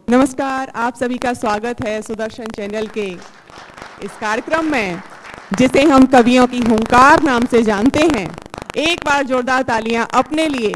नमस्कार, आप सभी का स्वागत है सुदर्शन चैनल के इस कार्यक्रम में जिसे हम कवियों की हुंकार नाम से जानते हैं। एक बार जोरदार तालियां अपने लिए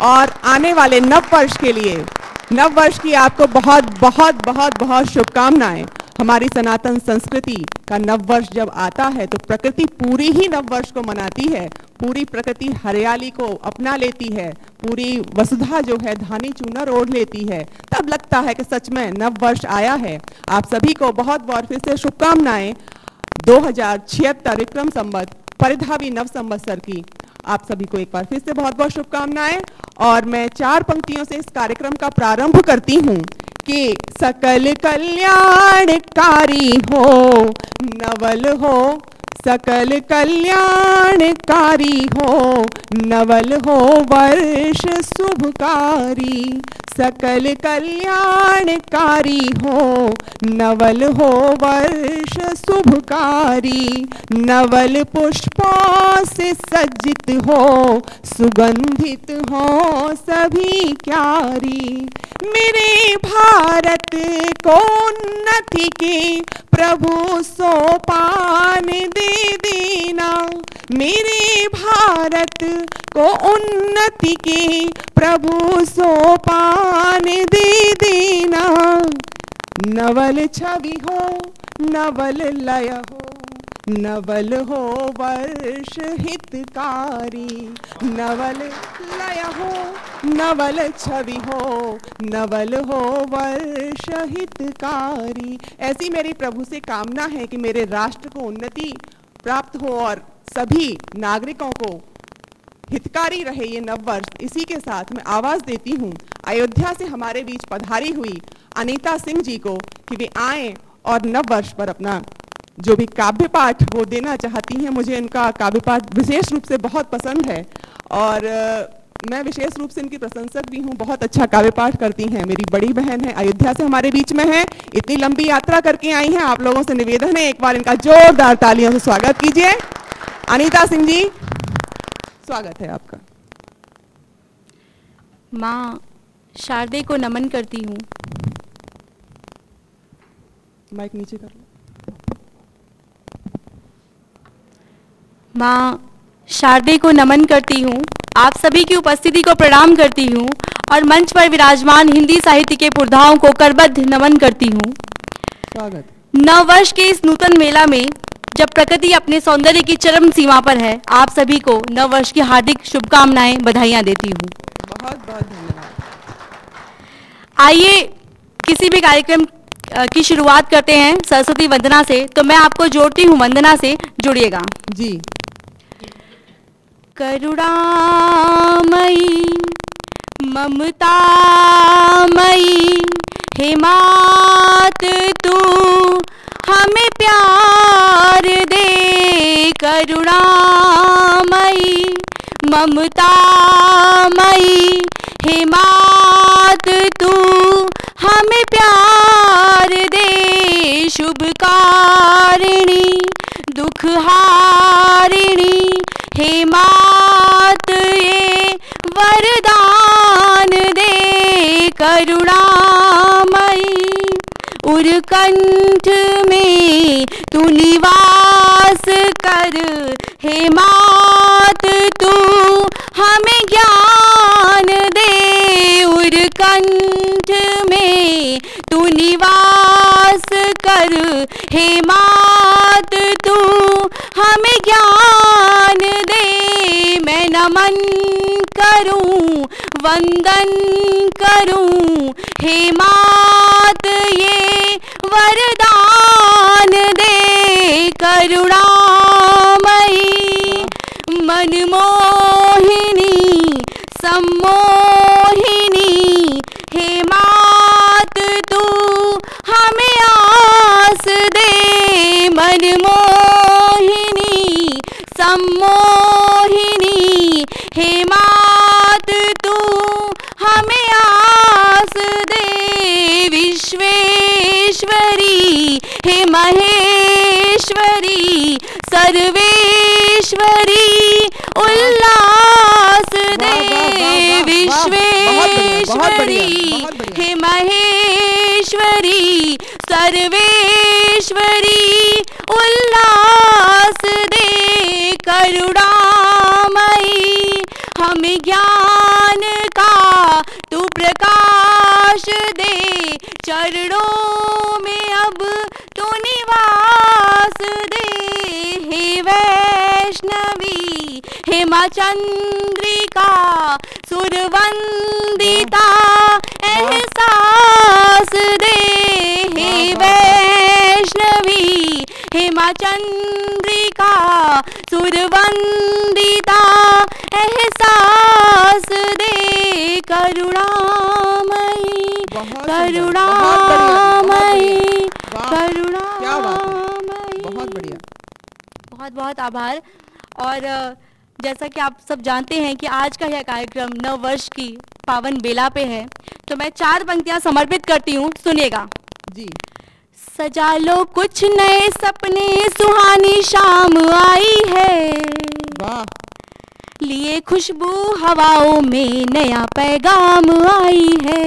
और आने वाले नव वर्ष के लिए। नव वर्ष की आपको बहुत बहुत बहुत बहुत शुभकामनाएं। हमारी सनातन संस्कृति का नव वर्ष जब आता है तो प्रकृति पूरी ही नव वर्ष को मनाती है। पूरी प्रकृति हरियाली को अपना लेती है, पूरी वसुधा जो है धानी चूनर ओढ़ लेती है। तब लगता है कि सच में नव वर्ष आया है। आप सभी को बहुत बार फिर से शुभकामनाएं 2076 विक्रम संवत परिधावी नव संवत्सर की। आप सभी को एक बार फिर से बहुत बहुत शुभकामनाएं। और मैं 4 पंक्तियों से इस कार्यक्रम का प्रारंभ करती हूँ कि सकल कल्याणकारी हो नवल हो, सकल कल्याणकारी हो नवल हो वर्ष शुभकारी। सकल कल्याणकारी हो नवल हो वर्ष शुभकारी। नवल पुष्पों से सज्जित हो, सुगंधित हो सभी क्यारी। मेरे भारत को उन्नति के प्रभु सोपान दे देना। मेरे भारत को उन्नति के प्रभु सोपान दे देना। नवल छवि हो नवल लय हो, नवल हो वर्ष हितकारी। नवल लय हो नवल छवि हो, नवल हो वर्ष हितकारी। ऐसी मेरी प्रभु से कामना है कि मेरे राष्ट्र को उन्नति प्राप्त हो और सभी नागरिकों को हितकारी रहे ये नव वर्ष। इसी के साथ मैं आवाज देती हूँ अयोध्या से हमारे बीच पधारी हुई अनीता सिंह जी को कि वे आएं और नव वर्ष पर अपना जो भी काव्य पाठ वो देना चाहती हैं। मुझे इनका काव्य पाठ विशेष रूप से बहुत पसंद है और मैं विशेष रूप से इनकी प्रशंसक भी हूँ। बहुत अच्छा काव्य पाठ करती हैं। मेरी बड़ी बहन है, अयोध्या से हमारे बीच में है, इतनी लंबी यात्रा करके आई हैं। आप लोगों से निवेदन है एक बार इनका जोरदार तालियों से स्वागत कीजिए। अनीता सिंह जी, स्वागत है आपका। माँ शारदे को नमन करती हूँ। माइक नीचे कर लो। माँ शारदे को नमन करती हूँ, आप सभी की उपस्थिति को प्रणाम करती हूँ और मंच पर विराजमान हिंदी साहित्य के पुरधाओं को करबद्ध नमन करती हूँ। स्वागत। नव वर्ष के इस नूतन मेला में जब प्रकृति अपने सौंदर्य की चरम सीमा पर है, आप सभी को नव वर्ष की हार्दिक शुभकामनाएं, बधाइयाँ देती हूँ। बहुत बहुत धन्यवाद। आइए किसी भी कार्यक्रम की शुरुआत करते हैं सरस्वती वंदना से। तो मैं आपको जोड़ती हूँ वंदना से, जुड़िएगा जी। करुणामयी ममतामयी हे मात तू हमें प्यार दे। करुणामयी ममतामयी हे मात तू हमें प्यार दे। शुभकारिणी दुखहारिणी हे मात ये वरदान दे। करुणामयी उरकंठ में तू निवास कर। हे मात तू हमें ज्ञान दे। उरकंठ में तू निवास कर। हे मात तू हमें ज्ञान दे। मैं नमन करूं वंदन करूं हे मात ये वरदान दे। करुणामयी मनमोहिनी सम्मोहिनी हे मात तू हमें आस दे। मनमोहिनी सम्मोहिनी हे मात तू हमें आस दे। विश्वेश्वरी हे महेश्वरी सर्वेश्वरी उल्लास दे। विश्वेश्वरी हे महेश्वरी सर्वेश्वरी सर्वेश्वरी उल्लास दे करुणामयी, हमें ज्ञान का तू प्रकाश दे, चरणों में अब तू निवास दे। हे वैष्णवी हे माँ चंद्रिका सुरवंदिता एहसास दे। हे वैष्णवी हे माँ चंद्रिका सुरवंदिता एहसास दे करुणामयी करुणामयी करुणामयी। बहुत बढ़िया, बहुत बहुत आभार। और जैसा कि आप सब जानते हैं कि आज का यह कार्यक्रम नव वर्ष की पावन बेला पे है, तो मैं 4 पंक्तियां समर्पित करती हूँ, सुनिएगा जी। सजा लो कुछ नए सपने, सुहानी शाम आई है, वाह। लिए खुशबू हवाओं में नया पैगाम आई है।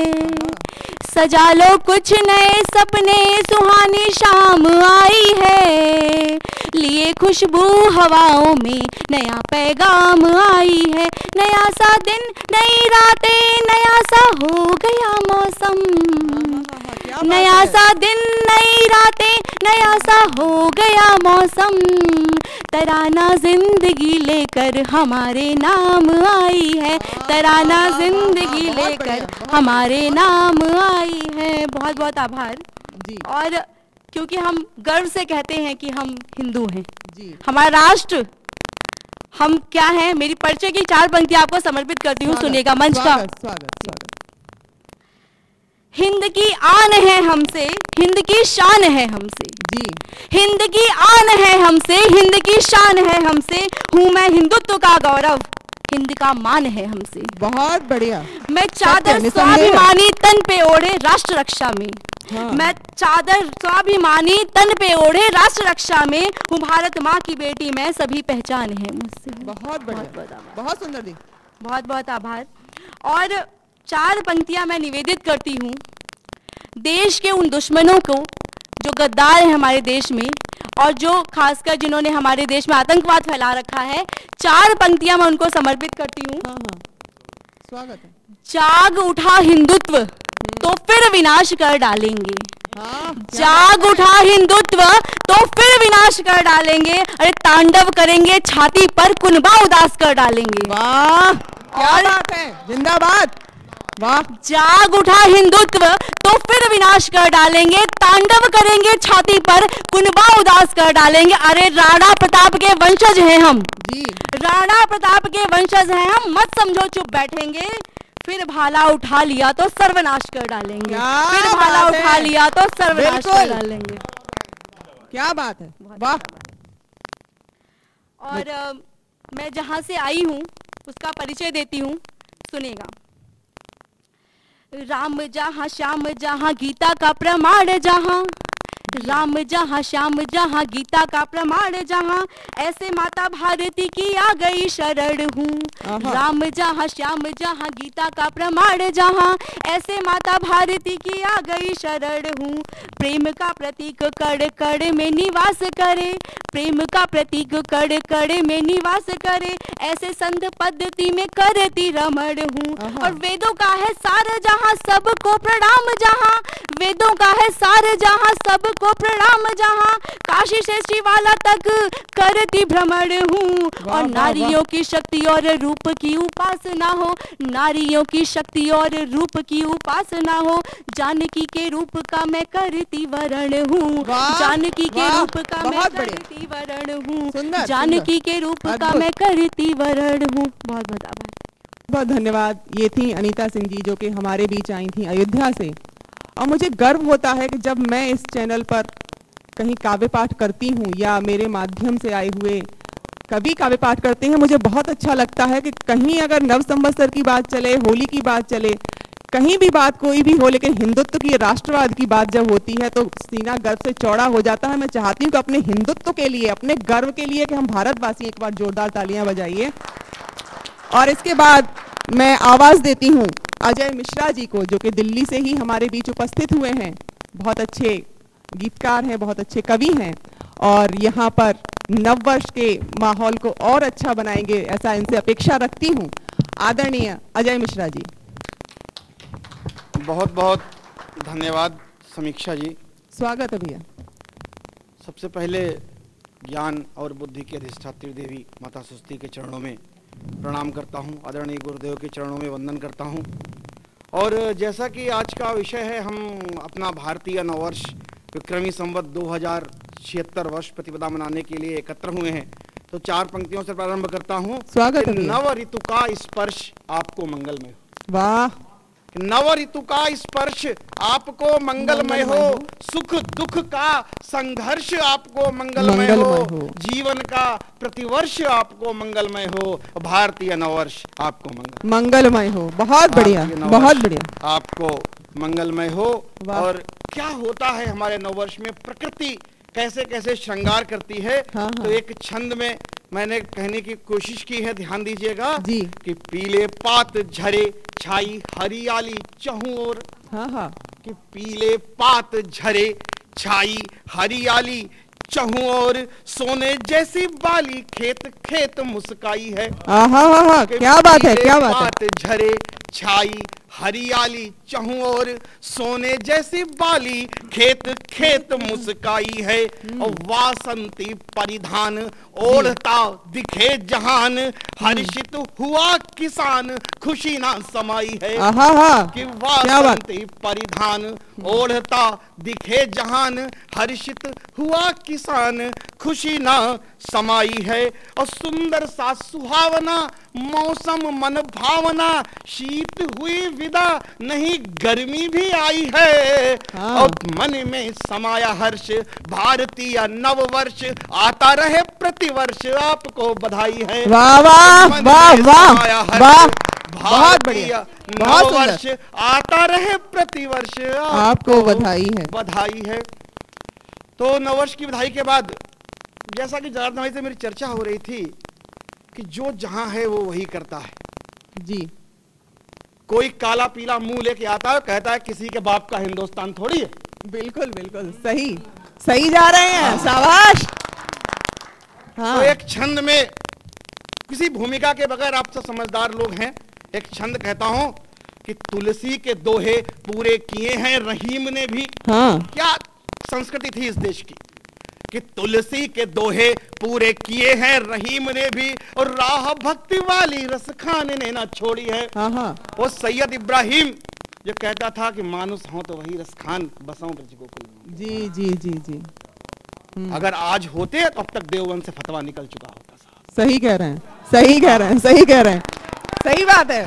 सजा लो कुछ नए सपने, सुहानी शाम आई है, लिए खुशबू हवाओं में नया पैगाम आई है। नया सा दिन नई रातें, नया सा हो गया मौसम, नया सा दिन नई रातें, नया सा हो गया मौसम। तराना जिंदगी लेकर हमारे नाम आई है, तराना जिंदगी लेकर हमारे नाम आई है। बहुत बहुत आभार जी। और क्योंकि हम गर्व से कहते हैं कि हम हिंदू हैं जी, हमारा राष्ट्र हम क्या हैं, मेरी परिचय की 4 पंक्तियां आपको समर्पित करती हूँ, सुनिएगा मंच का। स्वागत स्वागत स्वागत। हिंद की आन है हमसे, हिंद की शान है हमसे जी। हिंद की आन है हमसे, हिंद की शान है हमसे, हूँ मैं हिंदुत्व का गौरव, हिंद का मान है हमसे। बहुत बढ़िया। मैं चादर निसंदेह। स्वाभिमानी तन पे ओढ़े राष्ट्र रक्षा में, हाँ। मैं चादर स्वाभिमानी तन पे ओढ़े राष्ट्र रक्षा में, हूँ भारत माँ की बेटी, मैं सभी पहचान है मुझसे। बहुत बढ़िया, बहुत सुंदर दी। बहुत बहुत आभार। और 4 पंक्तियां मैं निवेदित करती हूँ देश के उन दुश्मनों को जो गद्दार है हमारे देश में, और जो खासकर जिन्होंने हमारे देश में आतंकवाद फैला रखा है। 4 पंक्तियां मैं उनको समर्पित करती हूँ। हाँ हाँ, स्वागत है। जाग उठा हिंदुत्व तो फिर विनाश कर डालेंगे, हाँ, जाग उठा हिंदुत्व तो फिर विनाश कर डालेंगे, अरे तांडव करेंगे छाती पर कुनबा उदास कर डालेंगे। वाह, क्या बात है, जिंदाबाद। वाह। जाग उठा हिंदुत्व तो फिर विनाश कर डालेंगे, तांडव करेंगे छाती पर कुनबा उदास कर डालेंगे। अरे राणा प्रताप के वंशज हैं हम जी, राणा प्रताप के वंशज हैं हम, मत समझो चुप बैठेंगे, फिर भाला उठा लिया तो सर्वनाश कर डालेंगे, फिर भाला उठा लिया तो सर्वनाश कर डालेंगे। क्या बात है, वाह। और मैं जहां से आई हूं उसका परिचय देती हूं, सुनिएगा। राम जहाँ श्याम जहाँ गीता का प्रमाण जहाँ, राम जहाँ श्याम जहाँ गीता का प्रमाण जहाँ, ऐसे माता भारती की आ गई शरण हूँ। राम जहाँ श्याम जहाँ गीता का प्रमाण जहाँ, ऐसे माता भारती की आ गई शरण हूँ। प्रेम का प्रतीक कड़ कड़ में निवास करे, प्रेम का प्रतीक कड़ कड़ में निवास करे, ऐसे संत पद्धति में करती रमण हूँ। और वेदों का है सार जहाँ सबको प्रणाम जहाँ, वेदों का है सार जहाँ सबको प्रणाम जहाँ, काशी से शिवाला तक करती भ्रमण हूँ। और नारियों की शक्ति और रूप की उपासना हो, नारियों की शक्ति और रूप की उपासना हो, जानकी के रूप का मैं करती वरण हूँ, जानकी के रूप का मैं करती वरण हूँ, जानकी के रूप का मैं करती वरण हूँ। बहुत बहुत आभार, बहुत धन्यवाद। ये थी अनीता सिंह जी जो कि हमारे बीच आई थी अयोध्या से। और मुझे गर्व होता है कि जब मैं इस चैनल पर कहीं काव्य पाठ करती हूँ या मेरे माध्यम से आए हुए कवि काव्य पाठ करते हैं, मुझे बहुत अच्छा लगता है कि कहीं अगर नव संवत्सर की बात चले, होली की बात चले, कहीं भी बात कोई भी हो, लेकिन हिंदुत्व की, राष्ट्रवाद की बात जब होती है तो सीना गर्व से चौड़ा हो जाता है। मैं चाहती हूँ कि अपने हिंदुत्व के लिए, अपने गर्व के लिए कि हम भारतवासी, एक बार जोरदार तालियां बजाइए। और इसके बाद मैं आवाज देती हूँ अजय मिश्रा जी को, जो कि दिल्ली से ही हमारे बीच उपस्थित हुए हैं। बहुत अच्छे गीतकार हैं, बहुत अच्छे कवि हैं और यहाँ पर नववर्ष के माहौल को और अच्छा बनाएंगे ऐसा इनसे अपेक्षा रखती हूँ। आदरणीय अजय मिश्रा जी। बहुत बहुत धन्यवाद समीक्षा जी। स्वागत है भैया। सबसे पहले ज्ञान और बुद्धि की अधिष्ठात्री देवी माता सरस्वती के चरणों में प्रणाम करता हूँ, आदरणीय गुरुदेव के चरणों में वंदन करता हूँ। और जैसा कि आज का विषय है, हम अपना भारतीय नववर्ष विक्रमी संवत 2076 वर्ष प्रतिपदा मनाने के लिए एकत्र हुए हैं, तो 4 पंक्तियों से प्रारंभ करता हूँ। स्वागत है। नव ऋतु का स्पर्श आपको मंगलमय हो। वाह। नव ऋतु का स्पर्श आपको मंगलमय हो, सुख दुख का संघर्ष आपको मंगलमय हो, जीवन का प्रतिवर्ष आपको मंगलमय हो, भारतीय नववर्ष आपको मंगलमय हो। बहुत बढ़िया, बहुत बढ़िया। आपको मंगलमय हो। और क्या होता है हमारे नववर्ष में, प्रकृति कैसे कैसे श्रृंगार करती है। हाँ, तो एक छंद में मैंने कहने की कोशिश की है, ध्यान दीजिएगा जी। कि पीले पात झरे छाई हरियाली चहु ओर। हाँ। कि पीले पात झरे छाई हरियाली चहु ओर, सोने जैसी बाली खेत खेत मुस्काई है। क्या बात है, क्या बात है। पात झरे छाई हरियाली चहु ओर, सोने जैसी बाली खेत खेत मुस्काई है। और वासंती परिधान ओढ़ता दिखे जहान, हर्षित हुआ किसान खुशी ना समाई है। कि वासंती परिधान ओढ़ता दिखे जहान, हर्षित हुआ किसान खुशी ना समाई है। और सुंदर सा सुहावना मौसम मन भावना, शीत हुई विदा नहीं गर्मी भी आई है। और मन में समाया हर्ष भारतीय नववर्ष, आता रहे प्रतिवर्ष आपको बधाई है। वाह वाह वाह वाह वाह, बहुत बढ़िया, नववर्ष आता रहे प्रतिवर्ष आपको बधाई है। बधाई है। तो नववर्ष की बधाई के बाद जैसा कि जनार्दन भाई से मेरी चर्चा हो रही थी कि जो जहां है वो वही करता है जी। कोई काला पीला मुंह लेके आता है, कहता है किसी के बाप का हिंदुस्तान थोड़ी है। बिल्कुल बिल्कुल सही, सही जा रहे हैं, शाबाश। तो एक छंद में, किसी भूमिका के बगैर, आप सब समझदार लोग हैं, एक छंद कहता हूं कि तुलसी के दोहे पूरे किए हैं रहीम ने भी। क्या संस्कृति थी इस देश की कि तुलसी के दोहे पूरे किए हैं रहीम ने भी, और राह भक्ति वाली रस खान ने ना छोड़ी है। वो सैयद इब्राहिम जो कहता था कि मानुस हो तो वही रस खान बसाऊं ब्रज गोकुल में। जी जी जी जी। अगर आज होते तो अब तक देवबंद से फतवा निकल चुका होता। सही कह रहे हैं, सही कह रहे हैं, सही कह रहे हैं, सही बात है।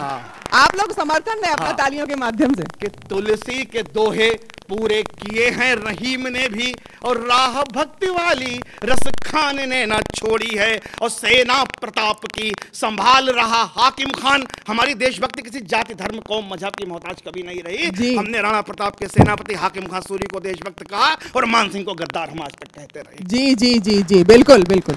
आप लोग समर्थन दें अपना तालियों के माध्यम से। कि तुलसी के दोहे पूरे किए हैं रहीम ने भी, और राह भक्ति वाली रस खान ने ना छोड़ी है। और सेना प्रताप की संभाल रहा हाकिम खान। हमारी देशभक्ति किसी जाति धर्म कौम मजहब की मोहताज कभी नहीं रही। हमने राणा प्रताप के सेनापति हाकिम खान सूरी को देशभक्त कहा, और मान सिंह को गद्दार हम आज तक कहते रहे। जी जी जी जी, बिल्कुल बिल्कुल।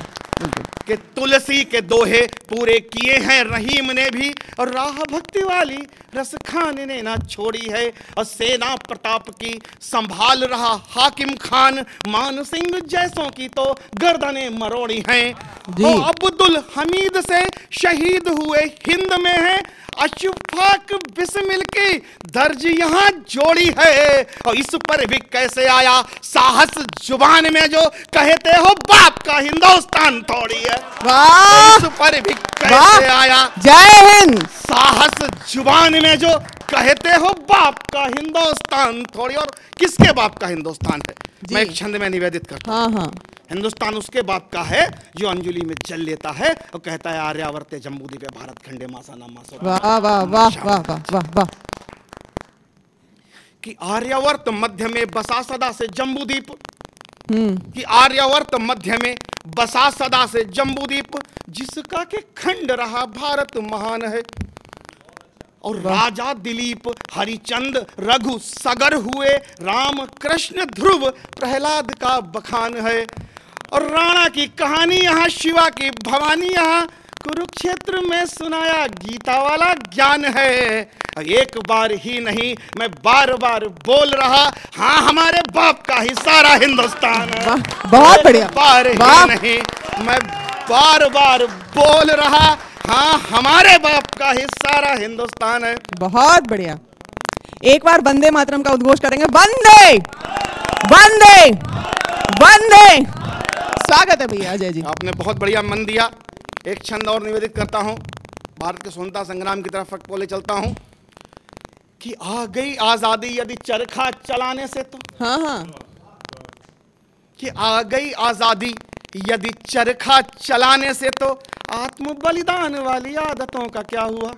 कि तुलसी के दोहे पूरे किए हैं रहीम ने भी, और राह भक्ति वाली रस खान ने ना छोड़ी है। और सेना प्रताप की संभाल रहा हाकिम खान, मान सिंह जैसों की तो गर्दनें मरोड़ी हैं। वो अब्दुल हमीद से शहीद हुए हिंद में है, अशफाक बिस्मिल की दर्ज यहाँ जोड़ी है। और इस पर भी कैसे आया साहस जुबान में, जो कहते हो बाप का हिंदुस्तान थोड़ी है। इस पर भी कैसे आया जय हिंद साहस जुबान में, जो कहते हो बाप का हिंदुस्तान थोड़ी। और किसके बाप का हिंदुस्तान है? मैं एक छंद में निवेदित करता हूँ। हिंदुस्तान उसके बाप का है जो अंजलि में जल लेता है और कहता है आर्यावर्ते जम्बूद्वीपे भारत खंडे मासा नाम मासो। वाह वाह वाह वाह वाह वाह। कि आर्यावर्त मध्य में बसा सदा से जम्बूद्वीप, कि आर्यावर्त मध्य में बसा सदा से जम्बूद्वीप, जिसका के खंड रहा भारत महान है। और राजा दिलीप हरिचंद रघु सगर हुए, राम कृष्ण ध्रुव प्रहलाद का बखान है। और राणा की कहानी यहाँ, शिवा की भवानी यहाँ, कुरुक्षेत्र में सुनाया गीता वाला ज्ञान है। एक बार ही नहीं मैं बार बार बोल रहा, हाँ हमारे बाप का ही सारा हिंदुस्तान है। बहुत बढ़िया। बार ही नहीं मैं बार बार बोल रहा, हाँ हमारे बाप का ही सारा हिंदुस्तान है। बहुत बढ़िया। एक बार वंदे मातरम का उद्घोष करेंगे। वंदे वंदे वंदे। स्वागत है भैया अजय जी। आपने बहुत बढ़िया मन दिया। एक छंद और निवेदित करता हूं, भारत के स्वतंत्रता संग्राम की तरफ बोले चलता हूं कि आ गई आजादी यदि चरखा चलाने से तो। हाँ हाँ। कि आ गई आजादी यदि चरखा चलाने से तो आत्म बलिदान वाली आदतों का क्या हुआ।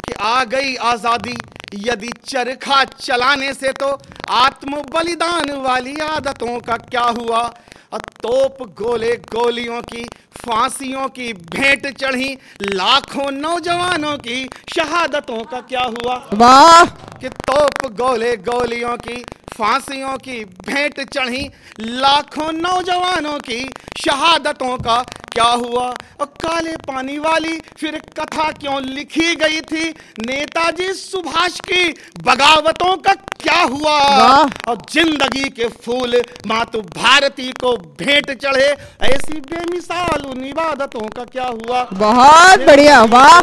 कि आ गई आजादी यदि चरखा चलाने से तो आत्म बलिदान वाली आदतों का क्या हुआ। तोप गोले गोलियों की फांसियों की भेंट चढ़ी लाखों नौजवानों की शहादतों का क्या हुआ। वाह। कि तोप गोले गोलियों की फांसियों की भेंट चढ़ी लाखों नौजवानों की शहादतों का क्या हुआ। और काले पानी वाली फिर कथा क्यों लिखी गई थी, नेताजी सुभाष की बगावतों का क्या हुआ। और जिंदगी के फूल मातु भारती को भेंट चढ़े ऐसी बेमिसाल उन इबादतों का क्या हुआ। बहुत बढ़िया। वाह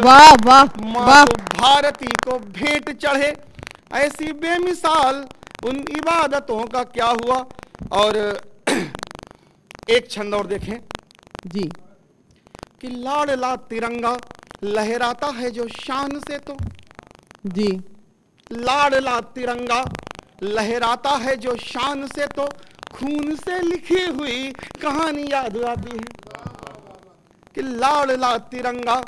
वाह वाह। मातु भारती को भेंट चढ़े ऐसी बेमिसाल उन इबादतों का क्या हुआ। और एक छंद और देखें जी। कि लाडला तिरंगा लहराता है जो शान से तो। जी। लाडला तिरंगा लहराता है जो शान से तो खून से लिखी हुई कहानी याद आती है। कि लाडला तिरंगा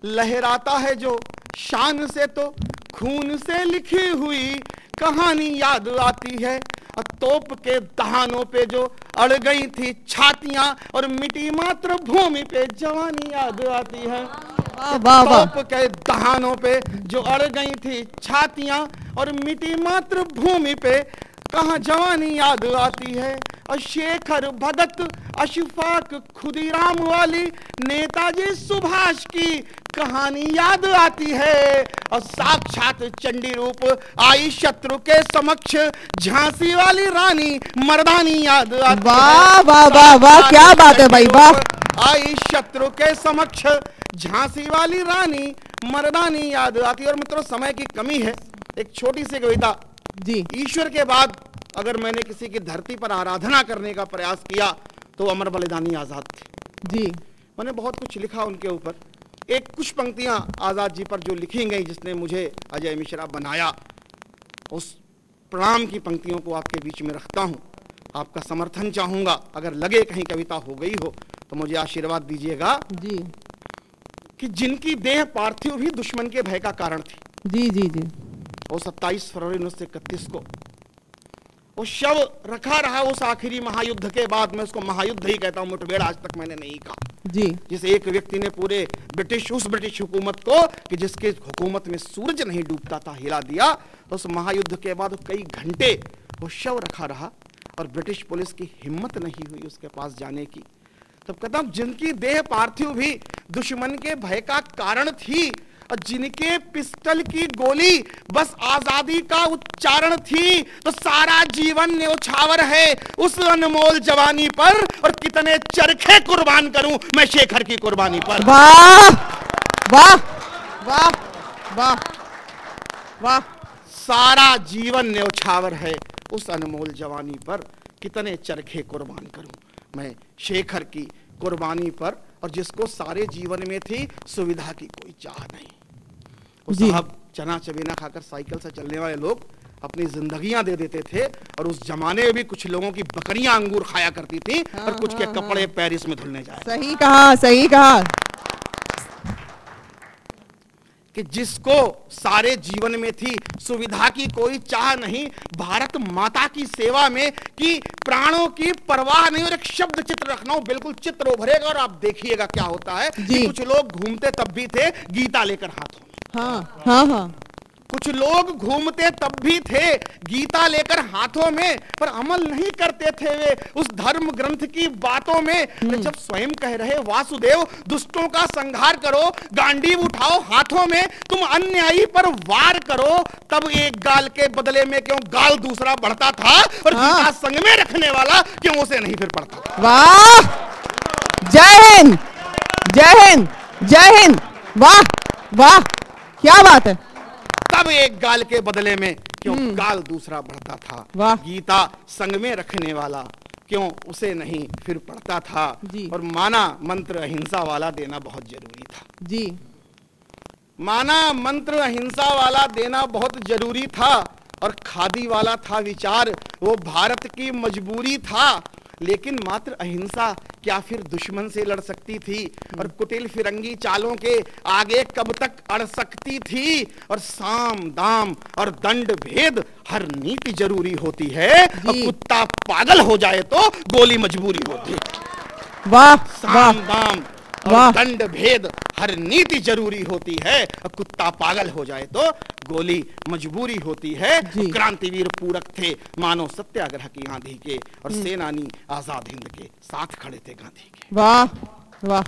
लहराता है जो शान से तो खून से लिखी हुई कहानी याद आती है। और तोप के दहानों पे जो अड़ गई थी छातियां और मिटी मात्र भूमि पे जवानी याद आती है। तोप के दहानों पे जो अड़ गई थी छातियां और मिटी मात्र भूमि पे कहाँ जवानी याद आती है। और शेखर भगत अशफाक खुदीराम वाली नेताजी सुभाष की कहानी याद आती है। और साक्षात चंडी रूप आई शत्रु के समक्ष झांसी वाली रानी मर्दानी याद आती है। वाह वाह वाह वाह, क्या बात है भाई, वाह। आई शत्रु के समक्ष झांसी वाली रानी मर्दानी याद आती है। और मित्रों समय की कमी है, एक छोटी सी कविता जी। ईश्वर के बाद अगर मैंने किसी की धरती पर आराधना करने का प्रयास किया तो अमर बलिदानी आजाद थे जी। मैंने बहुत कुछ लिखा उनके ऊपर। एक कुछ पंक्तियां आजाद जी पर जो लिखी गई जिसने मुझे अजय मिश्रा बनाया, उस प्रणाम की पंक्तियों को आपके बीच में रखता हूं। आपका समर्थन चाहूंगा, अगर लगे कहीं कविता हो गई हो तो मुझे आशीर्वाद दीजिएगा जी। कि जिनकी देह पार्थिव भी दुश्मन के भय का कारण थी। जी जी जी। वो 27 फरवरी 1931 को वो शव रखा रहा उस आखिरी महायुद्ध के बाद। मैं उसको महायुद्ध ही कहता हूं, मुठभेड़ आज तक मैंने नहीं कहा। जी। जिस एक व्यक्ति ने पूरे उस ब्रिटिश हुकूमत को, कि जिसके हुकूमत में सूरज नहीं डूबता था, हिला दिया। तो उस महायुद्ध के बाद कई घंटे वो शव रखा रहा और ब्रिटिश पुलिस की हिम्मत नहीं हुई उसके पास जाने की। तब कहता हूं जिनकी देह पार्थिव भी दुश्मन के भय का कारण थी और जिनके पिस्टल की गोली बस आजादी का उच्चारण थी, तो सारा जीवन न्योछावर है उस अनमोल जवानी पर। और कितने चरखे कुर्बान करूं मैं शेखर की कुर्बानी पर। वाह वाह वाह वाह वाह। सारा जीवन न्योछावर है उस अनमोल जवानी पर, कितने चरखे कुर्बान करूं मैं शेखर की कुर्बानी पर। और जिसको सारे जीवन में थी सुविधा की कोई चाह नहीं। साहब चना चबेना खाकर साइकिल से चलने वाले लोग अपनी जिंदगियां दे देते थे। और उस जमाने में भी कुछ लोगों की बकरियां अंगूर खाया करती थी और कुछ के कपड़े पेरिस में धुलने जाए। सही कहा, सही कहा। कि जिसको सारे जीवन में थी सुविधा की कोई चाह नहीं, भारत माता की सेवा में कि प्राणों की परवाह नहीं। और एक शब्द चित्र रखना हूं, बिल्कुल चित्र उभरेगा और आप देखिएगा क्या होता है। कि कुछ लोग घूमते तब भी थे गीता लेकर हाथों में। हाँ हाँ हाँ। कुछ लोग घूमते तब भी थे गीता लेकर हाथों में, पर अमल नहीं करते थे वे उस धर्म ग्रंथ की बातों में। जब स्वयं कह रहे वासुदेव दुष्टों का संहार करो, गांडीव उठाओ हाथों में, तुम अन्यायी पर वार करो, तब एक गाल के बदले में क्यों गाल दूसरा बढ़ता था, और गीता संग में रखने वाला क्यों उसे नहीं फिर पढ़ता था। वाह, जय हिंद, जय हिंद, जय हिंद, वाह वाह, क्या बात है। तब एक गाल के बदले में क्यों गाल दूसरा बढ़ता था, वाह। गीता संग में रखने वाला क्यों उसे नहीं फिर पढ़ता था। जी। और माना मंत्र अहिंसा वाला देना बहुत जरूरी था जी, माना मंत्र अहिंसा वाला देना बहुत जरूरी था। और खादी वाला था विचार, वो भारत की मजबूरी था। लेकिन मात्र अहिंसा क्या फिर दुश्मन से लड़ सकती थी, और कुटिल फिरंगी चालों के आगे कब तक अड़ सकती थी। और साम दाम और दंड भेद हर नीति जरूरी होती है, और कुत्ता पागल हो जाए तो गोली मजबूरी होती है। वाह साम दाम वाह। और दंड भेद हर नीति जरूरी होती है, और कुत्ता पागल हो जाए तो गोली मजबूरी होती है। क्रांतिवीर पूरक थे मानव सत्याग्रह की आंधी के, और सेनानी आजाद हिंद के साथ खड़े थे गांधी के। वाह वाह।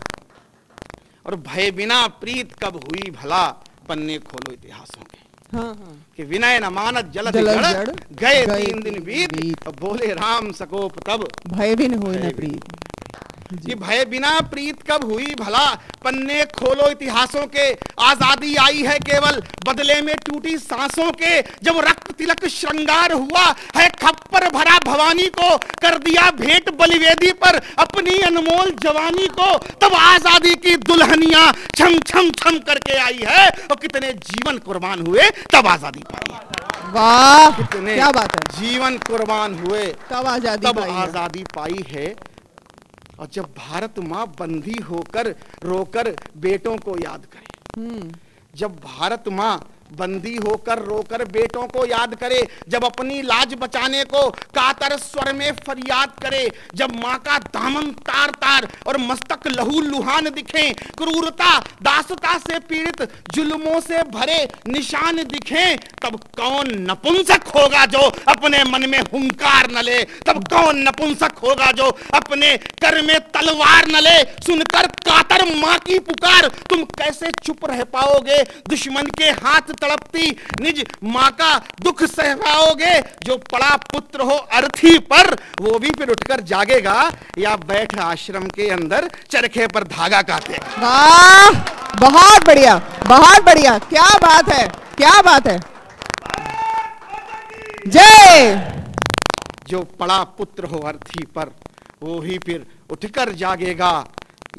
और भय बिना प्रीत कब हुई भला, पन्ने खोलो इतिहासों के। हाँ हाँ। कि विनय न मानत जलद जड़, गए 3 दिन बीत, बोले राम सकोप तब भय भी न होए न प्रीत। कि भय बिना प्रीत कब हुई भला, पन्ने खोलो इतिहासों के। आजादी आई है केवल बदले में टूटी सांसों के, जब रक्त तिलक श्रृंगार हुआ है खप्पर भरा भवानी को, कर दिया भेंट बलिवेदी पर अपनी अनमोल जवानी को, तब आजादी की दुल्हनियां छम छम छम करके आई है, और कितने जीवन कुर्बान हुए तब आजादी पाई है। वाह, कितने क्या बात है। जीवन कुर्बान हुए तब आजादी पाई है। और जब भारत माँ बंदी होकर रोकर बेटों को याद करे, जब भारत माँ बंदी होकर रोकर बेटों को याद करे, जब अपनी लाज बचाने को कातर स्वर में फरियाद करे, जब माँ का दामन तार तार और मस्तक लहू लुहान दिखे, क्रूरता दासता से पीड़ित जुल्मों से भरे निशान दिखे, तब कौन नपुंसक होगा जो अपने मन में हुंकार न ले, तब कौन नपुंसक होगा जो अपने कर में तलवार न ले। सुनकर कातर माँ की पुकार तुम कैसे चुप रह पाओगे, दुश्मन के हाथ तड़पती निज माँ का दुख सह पाओगे। जो पड़ा पुत्र हो अर्थी पर, वो भी फिर उठकर जागेगा, या बैठ आश्रम के अंदर चरखे पर धागा काटेगा। वाह, बहुत बढ़िया, बहुत बढ़िया, क्या बात है, क्या बात है। जय। जो पड़ा पुत्र हो अर्थी पर, वो ही फिर उठकर जागेगा,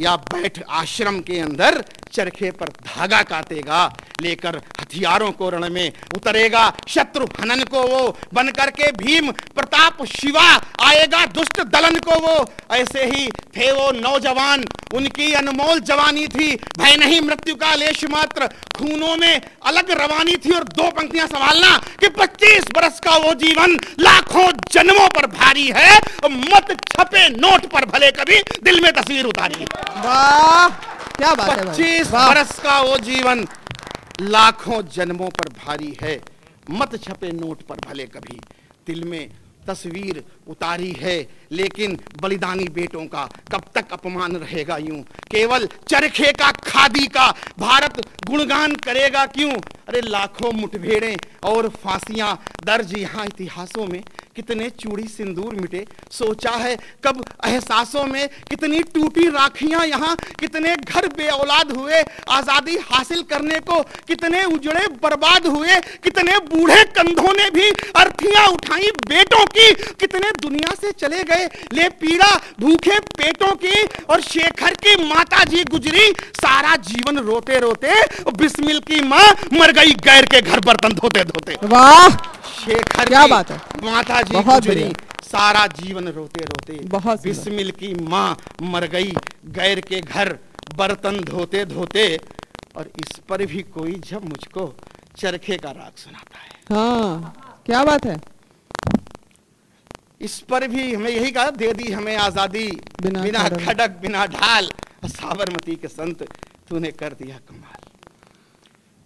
या बैठ आश्रम के अंदर चरखे पर धागा काटेगा, लेकर हथियारों को रण में उतरेगा। शत्रु हनन को वो बन करके भीम प्रताप शिवा आएगा, दुष्ट दलन को वो। ऐसे ही थे वो नौजवान, उनकी अनमोल जवानी थी, भय नहीं मृत्यु का लेश मात्र, खूनों में अलग रवानी थी। और 2 पंक्तियां संभालना कि 25 बरस का वो जीवन लाखों जन्मों पर भारी है, मत छपे नोट पर भले कभी दिल में तस्वीर उतारी। वाह, क्या बात है। 25 बरस का वो जीवन लाखों जन्मों पर भारी है, मत छपे नोट पर भले कभी दिल में तस्वीर उतारी है। लेकिन बलिदानी बेटों का कब तक अपमान रहेगा यूं, केवल चरखे का खादी का भारत गुणगान करेगा क्यों। अरे लाखों मुठभेड़ें और फांसियां दर्ज यहाँ इतिहासों में, कितने चूड़ी सिंदूर मिटे सोचा है कब एहसासों में, कितनी टूटी राखियां यहाँ, कितने घर बेऔलाद हुए आजादी हासिल करने को, कितने उजड़े बर्बाद हुए, कितने बूढ़े कंधों ने भी अर्थियां उठाई बेटों की, कितने दुनिया से चले गए ले पीड़ा भूखे पेटों की। और शेखर की माता जी गुजरी सारा जीवन रोते रोते, बिस्मिल की माँ मर गई गैर के घर बर्तन धोते धोते। वाह, शेखर क्या बात है। माता जी गुजरी सारा जीवन रोते रोते, बिस्मिल की माँ मर गई गैर के घर बर्तन धोते धोते। और इस पर भी कोई जब मुझको चरखे का राग सुनाता है। हाँ, क्या बात है। इस पर भी हमें यही कहा, दे दी हमें आजादी बिना खड़क बिना ढाल, साबरमती के संत तूने कर दिया कमाल।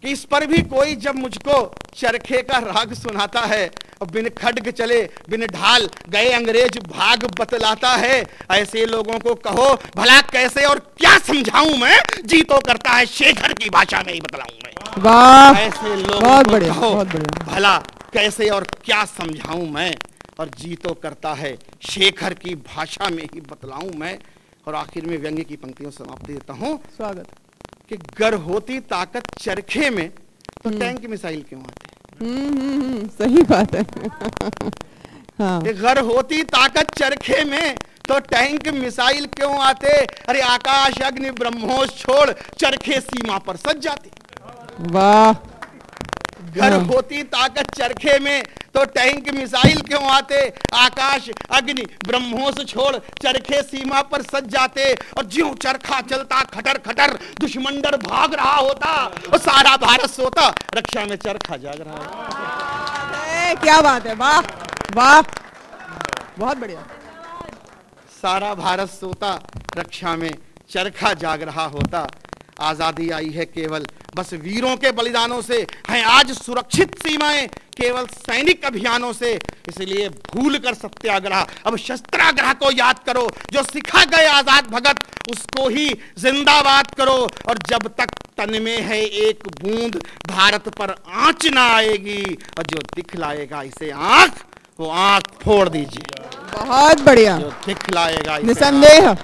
कि इस पर भी कोई जब मुझको चरखे का राग सुनाता है और बिन खड्ग चले बिन ढाल गए अंग्रेज भाग बतलाता है, ऐसे लोगों को कहो भला कैसे और क्या समझाऊं मैं, जी तो करता है शेखर की भाषा में ही बतलाऊं मैं। वाह, ऐसे लोगों बहुत को बढ़िया, कहो बहुत बढ़िया। भला कैसे और क्या समझाऊं मैं, और जी तो करता है शेखर की भाषा में ही बतलाऊं मैं। और आखिर में व्यंग्य की पंक्तियों समाप्ति देता हूं स्वागत। कि गर होती ताकत चरखे में तो टैंक मिसाइल क्यों आते। सही बात है। हाँ, कि गर होती ताकत चरखे में तो टैंक मिसाइल क्यों आते, अरे आकाश अग्नि ब्रह्मोस छोड़ चरखे सीमा पर सज जाते। वाह, घर होती ताकत चरखे में तो टैंक मिसाइल क्यों आते, आकाश अग्नि ब्रह्मोस छोड़ चरखे सीमा पर सज जाते। और ज्यों चरखा चलता खटर खटर दुश्मन डर भाग रहा होता, और सारा भारत सोता रक्षा में चरखा जाग रहा होता। क्या बात है, वाह वाह, बहुत बढ़िया। सारा भारत सोता रक्षा में चरखा जाग रहा होता। आजादी आई है केवल बस वीरों के बलिदानों से, हैं आज सुरक्षित सीमाएं केवल सैनिक अभियानों से। इसलिए भूल कर सत्याग्रह अब शस्त्राग्रह को याद करो, जो सिखा गए आजाद भगत उसको ही जिंदाबाद करो। और जब तक तन में है एक बूंद भारत पर आंच ना आएगी, और जो दिखलाएगा इसे आंख वो आंख फोड़ दीजिए। बहुत बढ़िया, जो दिखलाएगा इसे निसंदेह।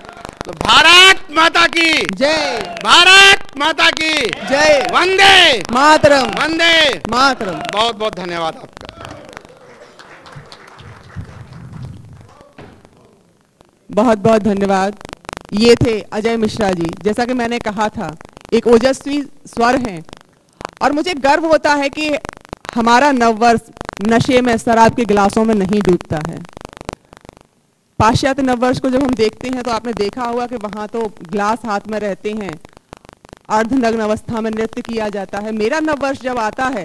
तो भारत माता की जय, भारत माता की जय, वंदे मातरम, वंदे मातरम। बहुत बहुत धन्यवाद आपका। बहुत बहुत धन्यवाद। ये थे अजय मिश्रा जी। जैसा कि मैंने कहा था, एक ओजस्वी स्वर हैं, और मुझे गर्व होता है कि हमारा नववर्ष नशे में शराब के गिलासों में नहीं डूबता है। पाश्चात्य नववर्ष को जब हम देखते हैं तो आपने देखा होगा कि वहां तो ग्लास हाथ में रहते हैं, अर्धनग्न अवस्था में नृत्य किया जाता है। मेरा नववर्ष जब आता है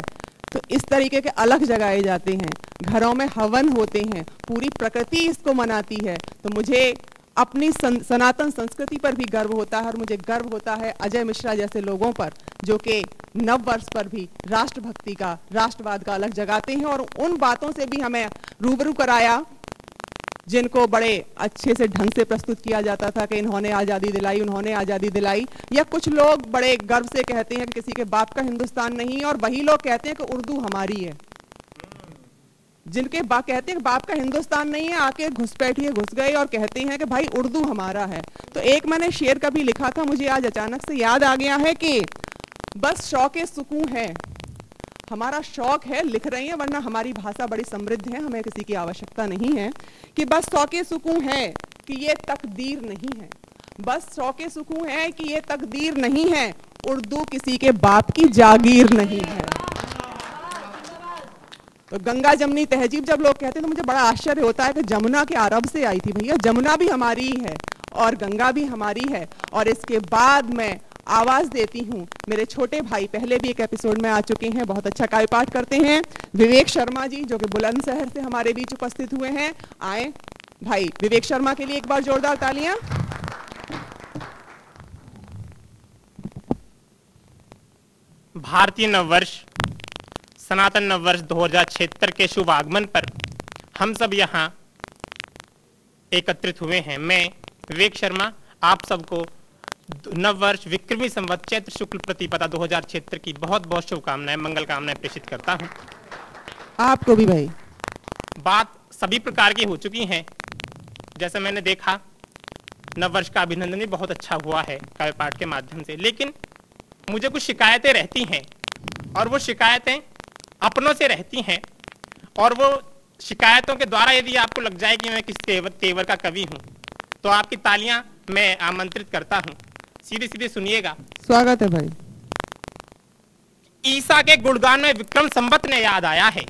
तो इस तरीके के अलग जगाए जाते हैं, घरों में हवन होते हैं, पूरी प्रकृति इसको मनाती है। तो मुझे अपनी सनातन संस्कृति पर भी गर्व होता है, और मुझे गर्व होता है अजय मिश्रा जैसे लोगों पर, जो कि नववर्ष पर भी राष्ट्रभक्ति का, राष्ट्रवाद का अलग जगाते हैं, और उन बातों से भी हमें रूबरू कराया जिनको बड़े अच्छे से ढंग से प्रस्तुत किया जाता था कि इन्होंने आज़ादी दिलाई, उन्होंने आज़ादी दिलाई। या कुछ लोग बड़े गर्व से कहते हैं कि किसी के बाप का हिंदुस्तान नहीं है, और वही लोग कहते हैं कि उर्दू हमारी है। जिनके कहते हैं कि बाप का हिंदुस्तान नहीं है, आके घुसपैठिए घुस गए और कहते हैं कि भाई उर्दू हमारा है। तो एक मैंने शेर कभी लिखा था, मुझे आज अचानक से याद आ गया है कि बस शौक सुकून है, हमारा शौक है, लिख रही है, वरना हमारी भाषा बड़ी समृद्ध है, हमें किसी की आवश्यकता नहीं है। कि बस शौके सुकून है कि ये तकदीर नहीं है, बस शौके सुकून है कि ये तकदीर नहीं है, उर्दू किसी के बाप की जागीर नहीं है। तो गंगा जमुनी तहजीब जब लोग कहते हैं तो मुझे बड़ा आश्चर्य होता है कि जमुना के अरब से आई थी। भैया जमुना भी हमारी ही है और गंगा भी हमारी है। और इसके बाद मैं आवाज देती हूँ मेरे छोटे भाई, पहले भी एक एपिसोड में आ चुके हैं, बहुत अच्छा काव्य पाठ करते हैं, विवेक शर्मा जी, जो कि बुलंदशहर से हमारे बीच उपस्थित हुए हैं। आए भाई, विवेक शर्मा के लिए एक बार जोरदार तालियां। भारतीय नववर्ष, सनातन नववर्ष 2076 के शुभ आगमन पर हम सब यहाँ एकत्रित हुए हैं। मैं विवेक शर्मा आप सबको नववर्ष विक्रमी संवत चैत्र शुक्ल प्रतिपदा 2076 की बहुत बहुत शुभकामनाएं, मंगल कामनाएं प्रेषित करता हूं। आपको भी भाई। बात सभी प्रकार की हो चुकी हैं। जैसे मैंने देखा नववर्ष का अभिनंदन भी बहुत अच्छा हुआ है काव्य पाठ के माध्यम से, लेकिन मुझे कुछ शिकायतें रहती हैं, और वो शिकायतें अपनों से रहती हैं। और वो शिकायतों के द्वारा यदि आपको लग जाए कि मैं किस तेवर का कवि हूं, तो आपकी तालियां मैं आमंत्रित करता हूं। सीधे सीधे सुनिएगा। स्वागत है भाई। ईसा के गुणगान में विक्रम संवत ने याद आया है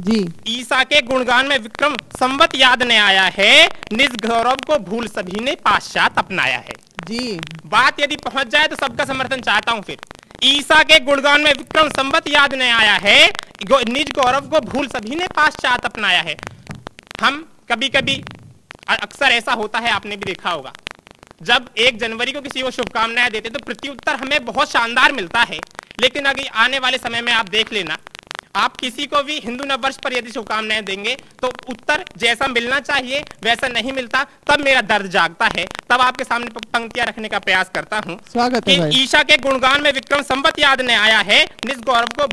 जी। ईसा के गुणगान में विक्रम संवत याद ने आया है, निज गौरव को भूल सभी ने पाश्चात अपनाया है जी। बात यदि पहुंच जाए तो सबका समर्थन चाहता हूं। फिर ईसा के गुणगान में विक्रम संवत याद ने आया है, निज गौरव को भूल सभी ने पाश्चात अपनाया है। हम कभी कभी, अक्सर ऐसा होता है, आपने भी देखा होगा, जब 1 जनवरी को किसी को शुभकामनाएं देते तो प्रत्युत्तर हमें बहुत शानदार मिलता है, लेकिन अगर आने वाले समय में आप देख लेना, आप किसी को भी हिंदू नववर्ष पर यदि शुभकामनाएं देंगे तो उत्तर जैसा मिलना चाहिए वैसा नहीं मिलता, तब मेरा दर्द जागता है। तब आपके सामने पंक्तियां रखने का प्रयास करता हूं। स्वागत है भाई। ईशा के गुणगान में विक्रम संवत याद ने आया है, निज गौरव को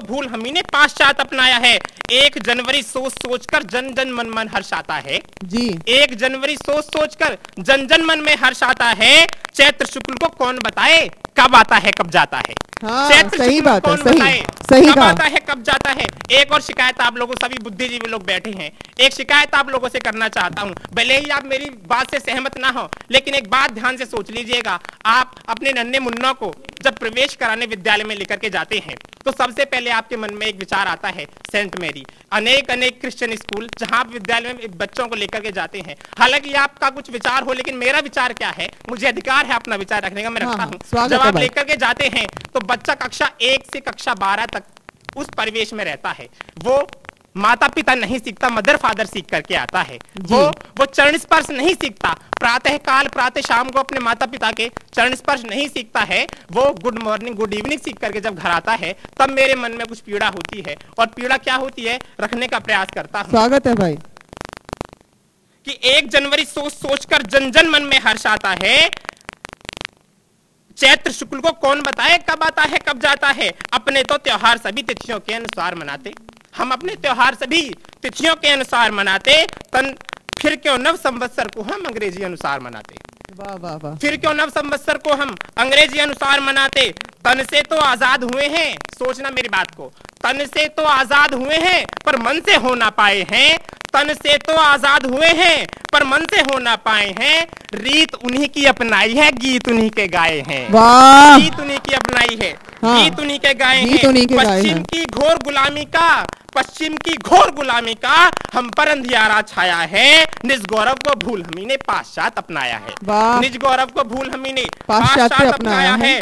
भूल हमी ने पाश्चात अपनाया है। 1 जनवरी सोच सोचकर जन जन मन मन हर्ष आता है जी। 1 जनवरी सोच सोचकर जन जन मन में हर्ष आता है। चैत्र शुक्ल को कौन बताए कब आता है कब जाता है। हाँ, चैत्र सही शुक्ल बात को है, कौन सही बताए सही कब कहा। आता है कब जाता है। एक और शिकायत आप लोगों, सभी बुद्धिजीवी लोग बैठे हैं, एक शिकायत आप लोगों से करना चाहता हूं। भले ही आप मेरी बात से सहमत ना हो, लेकिन एक बात ध्यान से सोच लीजिएगा। आप अपने नन्हे मुन्ना को जब प्रवेश कराने विद्यालय में लेकर के जाते हैं तो सबसे पहले आपके मन में एक विचार आता है सेंट मैरी, अनेक क्रिश्चियन स्कूल जहां आप विद्यालय में बच्चों को लेकर के जाते हैं। हालांकि आपका कुछ विचार हो, लेकिन मेरा विचार क्या है, मुझे अधिकार है अपना विचार रखने का, मैं रखता हूं। जब आप लेकर के जाते हैं तो बच्चा कक्षा 1 से कक्षा 12 तक उस परिवेश में रहता है। वो माता पिता नहीं सीखता, मदर फादर सीख करके आता है। वो चरण स्पर्श नहीं सीखता, प्रातः काल प्रातः शाम को अपने माता पिता के चरण स्पर्श नहीं सीखता है। वो गुड मॉर्निंग गुड इवनिंग सीख करके जब घर आता है तब मेरे मन में कुछ पीड़ा होती है, और पीड़ा क्या होती है रखने का प्रयास करता हूं। स्वागत है भाई। कि 1 जनवरी सोच सोचकर जन जन मन में हर्ष आता है। चैत्र शुक्ल को कौन बताए कब आता है कब जाता है। अपने तो त्योहार सभी तिथियों के अनुसार मनाते, हम अपने त्योहार सभी तिथियों के अनुसार मनाते, फिर क्यों नव संवत्सर को हम अंग्रेजी अनुसार मनाते। वाह वाह वाह। फिर क्यों नव संवत्सर को हम अंग्रेजी अनुसार मनाते। तन से तो आजाद हुए हैं, सोचना मेरी बात को, तन से तो आजाद हुए हैं पर मन से हो ना पाए हैं। तन से तो आजाद हुए हैं पर मन से हो ना पाए हैं। रीत उन्हीं की अपनाई है, गीत उन्हीं के गाए हैं। वाह। गीत उन्हीं की अपनाई है, हाँ, गीत उन्हीं के गाए गीत हैं। उन्हीं के गाए पश्चिम हैं। की घोर गुलामी का, पश्चिम की घोर गुलामी का हम पर अंधियारा छाया है। निज गौरव को भूल हमी ने पाश्चात अपनाया है। वाह। निज गौरव को भूल हमी ने पाश्चात्य पाश्चात अपनाया अपनाया है।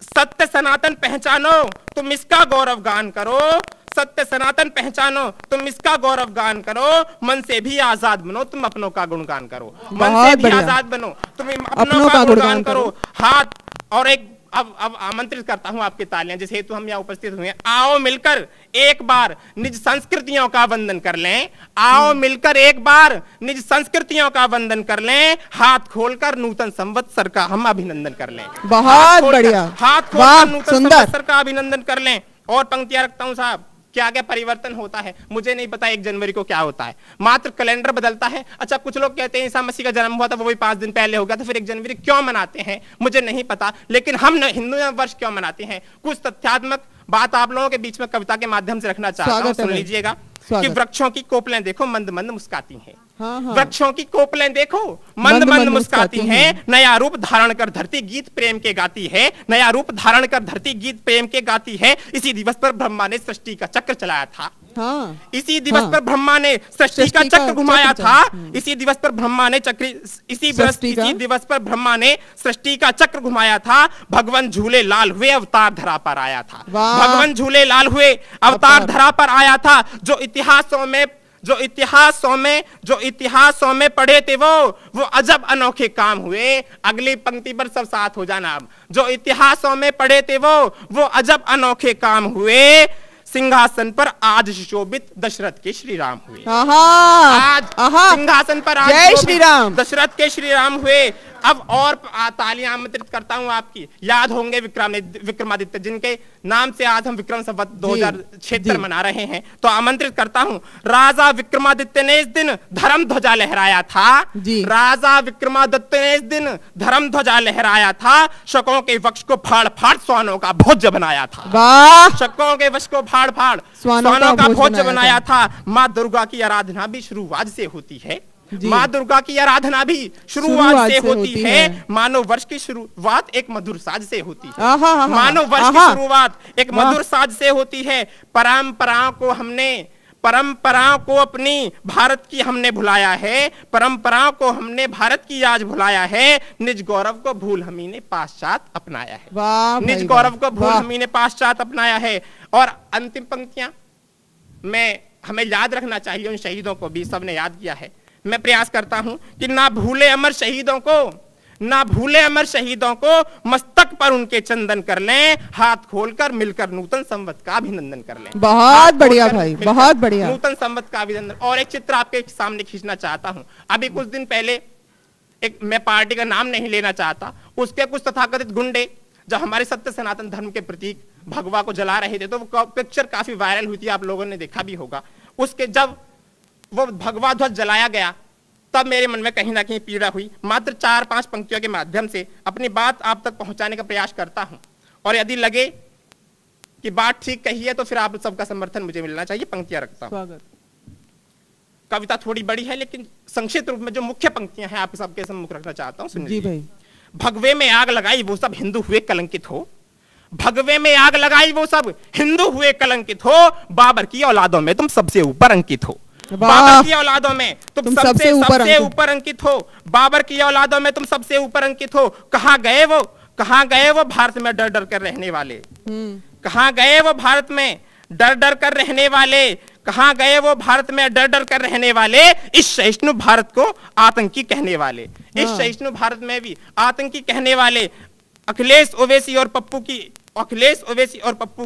सत्य सनातन पहचानो तुम इसका गौरव गान करो। सत्य सनातन पहचानो तुम इसका गौरव गान करो। मन से भी आजाद बनो तुम अपनों का गुणगान करो। मन से भी आजाद बनो तुम अपनों का गुणगान करो। हाथ और एक अब आमंत्रित करता हूं आपकी तालियां जिस हेतु हम यहाँ उपस्थित हुए। आओ मिलकर एक बार निज संस्कृतियों का वंदन कर लें। आओ मिलकर एक बार निज संस्कृतियों का वंदन कर लें। हाथ खोलकर नूतन संवत्सर का हम अभिनंदन कर लें। बहुत बढ़िया। हाथ खोलकर नूतन संवत्सर का अभिनंदन कर लें। और पंक्तियां रखता हूं साहब, क्या क्या परिवर्तन होता है मुझे नहीं पता 1 जनवरी को क्या होता है, मात्र कैलेंडर बदलता है। अच्छा कुछ लोग कहते हैं ईसा मसीह का जन्म हुआ था वो भी 5 दिन पहले हो गया, तो फिर 1 जनवरी क्यों मनाते हैं मुझे नहीं पता। लेकिन हम हिंदू वर्ष क्यों मनाते हैं, कुछ तथ्यात्मक बात आप लोगों के बीच में कविता के माध्यम से रखना चाहता हूं, सुन लीजिएगा। कि वृक्षों की कोपलें देखो मंद मंद मुस्काती हैं। हाँ हाँ। वृक्षों की कोपलें देखो मंद मंद मुस्काती हैं। नया रूप धारण कर धरती गीत प्रेम के गाती है। नया रूप धारण कर धरती गीत प्रेम के गाती है। इसी दिवस पर ब्रह्मा ने सृष्टि का चक्र चलाया था। हाँ। इसी दिवस पर ब्रह्मा ने सृष्टि का चक्र घुमाया था। इसी दिवस पर ब्रह्मा ने इसी दिवस पर ब्रह्मा ने सृष्टि का चक्र घुमाया था। भगवान झूले लाल हुए अवतार धरा पर आया था। भगवान झूले लाल हुए अवतार धरा पर आया था। जो इतिहासों में पढ़े थे वो अजब अनोखे काम हुए। अगली पंक्ति पर सब साथ हो जाना। अब जो इतिहासों में पढ़े थे वो अजब अनोखे काम हुए। सिंहासन पर आज सुशोभित दशरथ के श्री राम हुए। आज सिंहासन पर आज जय श्री राम दशरथ के श्री राम हुए। अब और तालियां आमंत्रित करता हूं आपकी। याद होंगे विक्रमादित्य जिनके नाम से आज हम विक्रम संवत 2076 मना रहे हैं, तो आमंत्रित करता हूं। राजा विक्रमादित्य ने इस दिन धर्म ध्वजा लहराया था। राजा विक्रमादित्य ने इस दिन धर्म ध्वजा लहराया था। शकों के वक्ष को फाड़ फाड़ स्वानों का भोज्य बनाया था। शकों के वक्ष को फाड़ फाड़ स्वानों का भोज्य बनाया था। माँ दुर्गा की आराधना भी शुरुआत से होती है। माँ दुर्गा की आराधना भी शुरुआत से होती है। मानव वर्ष की शुरुआत एक मधुर साज से होती है। मानव वर्ष की शुरुआत एक मधुर साज से होती है। परंपराओं को अपनी भारत की हमने भुलाया है। परंपराओं को हमने भारत की आज भुलाया है। निज गौरव को भूल हमी ने पाश्चात अपनाया है। निज गौरव को भूल हमी ने पाश्चात अपनाया है। और अंतिम पंक्तियां में हमें याद रखना चाहिए, उन शहीदों को भी सबने याद किया है। मैं प्रयास करता हूं कि ना भूले अमर शहीदों को, ना भूले अमर शहीदों को, मस्तक पर उनके चंदन कर लें, हाथ खोलकर मिलकर नूतन संवत का अभिनंदन कर लें। बहुत बढ़िया भाई, बहुत बढ़िया। नूतन संवत का अभिनंदन। और एक चित्र आपके सामने खींचना चाहता हूं। अभी कुछ दिन पहले, एक मैं पार्टी का नाम नहीं लेना चाहता, उसके कुछ तथाकथित गुंडे जब हमारे सत्य सनातन धर्म के प्रतीक भगवा को जला रहे थे, तो वो पिक्चर काफी वायरल हुई थी, आप लोगों ने देखा भी होगा। उसके जब वो भगवा ध्वज जलाया गया, तब मेरे मन में कहीं ना कहीं पीड़ा हुई। मात्र 4-5 पंक्तियों के माध्यम से अपनी बात आप तक पहुंचाने का प्रयास करता हूं, और यदि लगे कि बात ठीक कही है तो फिर आप सबका समर्थन मुझे मिलना चाहिए। पंक्तियां रखता हूं। स्वागत। कविता थोड़ी बड़ी है, लेकिन संक्षिप्त रूप में जो मुख्य पंक्तियां हैं आप सबके सम्मुख रखना चाहता हूं। सुनिए। जी भाई। भगवे में आग लगाई वो सब हिंदू हुए कलंकित हो, भगवे में आग लगाई वो सब हिंदू हुए कलंकित हो, बाबर की औलादों में तुम सबसे ऊपर अंकित हो, बाबर की औलादों में तुम सबसे ऊपर अंकित हो, बाबर की औलादों में तुम सबसे ऊपर अंकित हो। कहां गए वो भारत में डर डर कर रहने वाले, कहां गए वो भारत में डर डर कर रहने वाले, कहां गए वो भारत में डर डर कर रहने वाले, इस सहिष्णु भारत को आतंकी कहने वाले, इस सहिष्णु भारत में भी आतंकी कहने वाले। अखिलेश ओवैसी और पप्पू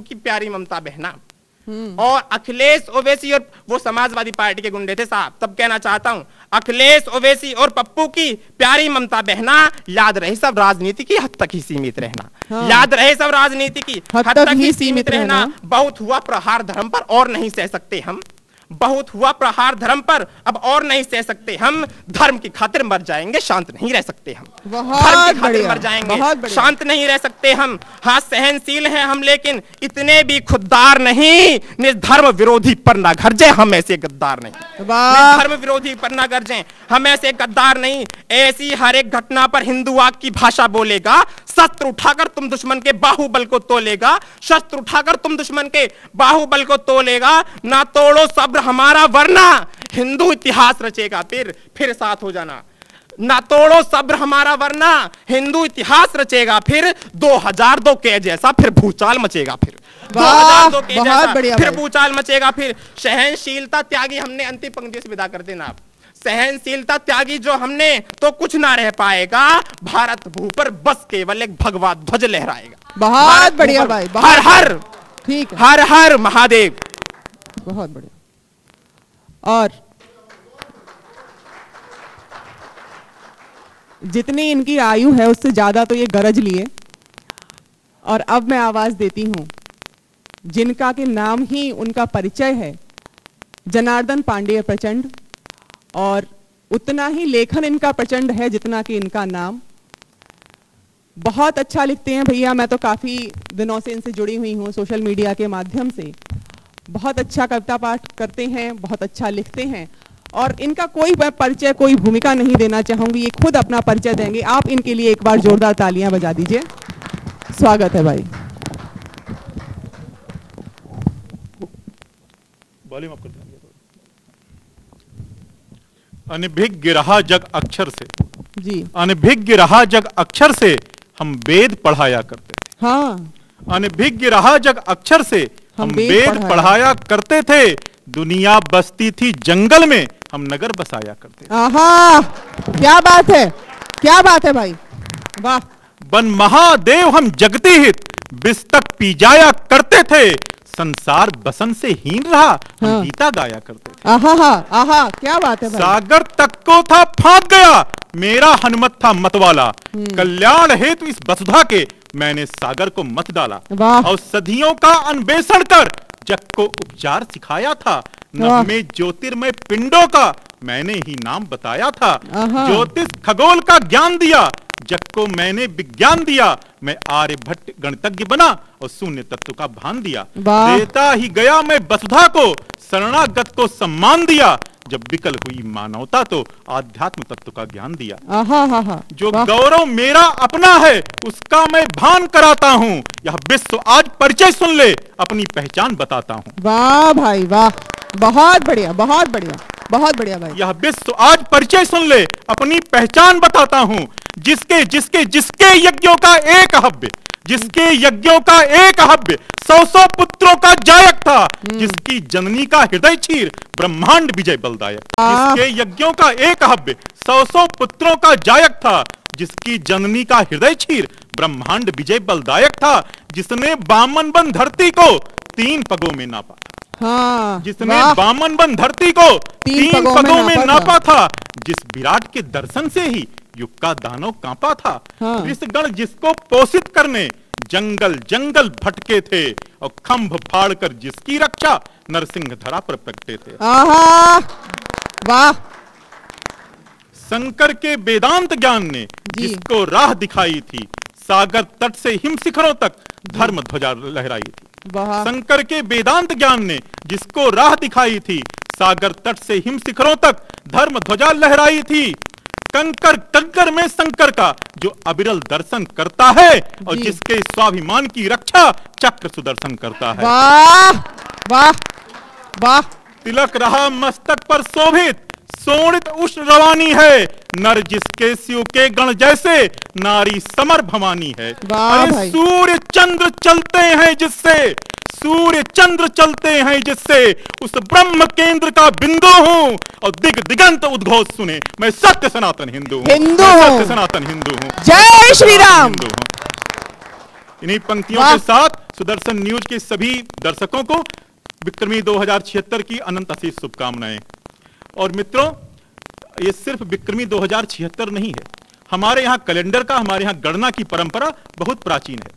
की प्यारी ममता बहना, और अखिलेश ओवैसी और वो समाजवादी पार्टी के गुंडे थे साहब। तब कहना चाहता हूं, अखिलेश ओवैसी और पप्पू की प्यारी ममता बहना, याद रहे सब राजनीति की हद तक ही सीमित रहना। हाँ। याद रहे सब राजनीति की हद तक ही सीमित रहना। बहुत हुआ प्रहार धर्म पर, और नहीं सह सकते हम, बहुत हुआ प्रहार धर्म पर, अब और नहीं सह सकते हम। धर्म की खातिर मर जाएंगे, शांत नहीं रह सकते हम। धर्म की खातिर मर जाएंगे, शांत नहीं रह सकते हम। हाँ, सहनशील हैं हम, लेकिन इतने भी खुददार नहीं। निर्धर्म विरोधी पर ना गरजे हम ऐसे गद्दार नहीं, निर्धर्म विरोधी पर ना गरजे हम ऐसे गद्दार नहीं। ऐसी हर एक घटना पर हिंदू आग की भाषा बोलेगा, शस्त्र उठाकर तुम दुश्मन के बाहुबल को तोलेगा, शस्त्र उठाकर तुम दुश्मन के बाहुबल को तोलेगा। ना तोड़ो सब्र हमारा वरना हिंदू इतिहास रचेगा फिर साथ हो जाना। ना तोड़ो सब्र हमारा वरना हिंदू इतिहास रचेगा फिर, 2002 के जैसा फिर भूचाल मचेगा फिर, 2002 के जैसा फिर भूचाल मचेगा फिर। सहनशीलता त्यागी हमने, अंतिम पंक्ति से विदा कर देना आप। सहनशीलता त्यागी जो हमने, तो कुछ ना रह पाएगा। भारत भू पर बस केवल एक भगवा ध्वज लहराएगा। बहुत बढ़िया भाई, हर हर, ठीक है, हर हर महादेव। बहुत बढ़िया। और जितनी इनकी आयु है उससे ज्यादा तो ये गरज लिए, और अब मैं आवाज देती हूं जिनका के नाम ही उनका परिचय है, जनार्दन पांडेय प्रचंड। और उतना ही लेखन इनका प्रचंड है जितना कि इनका नाम। बहुत अच्छा लिखते हैं भैया, मैं तो काफी दिनों से इनसे जुड़ी हुई हूँ सोशल मीडिया के माध्यम से। बहुत अच्छा कविता पाठ करते हैं, बहुत अच्छा लिखते हैं, और इनका कोई परिचय, कोई भूमिका नहीं देना चाहूंगी, ये खुद अपना परिचय देंगे। आप इनके लिए एक बार जोरदार तालियां बजा दीजिए। स्वागत है भाई। अनभिज्ञ रहा जग अक्षर से, जी, अनभिज्ञ रहा जग अक्षर से हम वेद पढ़ाया करते थे। हाँ, अनभिज्ञ रहा जग अक्षर से हम वेद पढ़ाया करते थे। दुनिया बसती थी जंगल में, हम नगर बसाया करते थे। आहा, क्या बात है, क्या बात है भाई, वाह। बन महादेव हम जगती हित बिस्तक पी जाया करते थे। संसार बसन से हीन रहा, हम गीता गाया करते थे। आहा, आहा, क्या बात है भाई। सागर तक को था फांक गया, मेरा हनुमत था मतवाला। कल्याण हेतु इस वसुधा के मैंने सागर को मत डाला। और सदियों का अन्वेषण कर जग को उपचार सिखाया था। नभ में ज्योतिर्मय पिंडों का मैंने ही नाम बताया था। ज्योतिष खगोल का ज्ञान दिया, जग को मैंने विज्ञान दिया। मैं आर्यभट्ट गणितज्ञ बना और शून्य तत्व का भान दिया। देता ही गया मैं वसुधा को, शरणागत को सम्मान दिया। जब विकल हुई मानवता तो आध्यात्म तत्व का ज्ञान दिया। जो गौरव मेरा अपना है उसका मैं भान कराता हूँ। यह विश्व आज परिचय सुन ले, अपनी पहचान बताता हूँ। वाह भाई वाह, बहुत बढ़िया, बहुत बढ़िया। बहुत बढ़िया भाई। यह विश्व आज परिचय सुन ले, अपनी पहचान बताता हूं। जिसके जिसके जिसके यज्ञों का एक हव्य, जिसके यज्ञों का एक हव्य 100 पुत्रों का जायक था, जिसकी जननी का हृदय चीर ब्रह्मांड विजय बलदायक। जिसके यज्ञों का एक हव्य 100 पुत्रों का जायक था, जिसकी जननी का हृदय चीर ब्रह्मांड विजय बलदायक था। जिसने बामन बन धरती को 3 पगों में नापा, हाँ, जिसने बामन बन धरती को 3 पगों में नापा था। जिस विराट के दर्शन से ही युग का दानव कांपा था। हाँ। ऋषगण जिसको पोषित करने जंगल जंगल भटके थे, और खंभ फाड़ कर जिसकी रक्षा नरसिंह धरा पर प्रगटे थे। आहा, वाह। शंकर के वेदांत ज्ञान ने जिसको राह दिखाई थी, सागर तट से हिम शिखरों तक धर्म ध्वजा लहराई थी। शंकर के वेदांत ज्ञान ने जिसको राह दिखाई थी, सागर तट से हिम शिखरों तक धर्म ध्वजा लहराई थी। कंकर कंकर में शंकर का जो अविरल दर्शन करता है, और जिसके स्वाभिमान की रक्षा चक्र सुदर्शन करता है। वाह वाह वाह। तिलक रहा मस्तक पर शोभित, सोनित उष्ण रवानी है। नर जिसके शिव के गण जैसे, नारी समर भवानी है। अरे सूर्य चंद्र चलते हैं जिससे, सूर्य चंद्र चलते हैं जिससे, उस ब्रह्म केंद्र का बिंदु हूँ। और दिग दिगंत उद्घोष सुने, मैं सत्य सनातन हिंदू हूँ, सत्य सनातन हिंदू हूँ। जय श्री राम। इन्हीं पंक्तियों के साथ सुदर्शन न्यूज के सभी दर्शकों को विक्रमी 2076 की अनंत आशीष शुभकामनाएं। और मित्रों, ये सिर्फ विक्रमी 2076 नहीं है, हमारे यहाँ कैलेंडर का, हमारे यहाँ गणना की परंपरा बहुत प्राचीन है।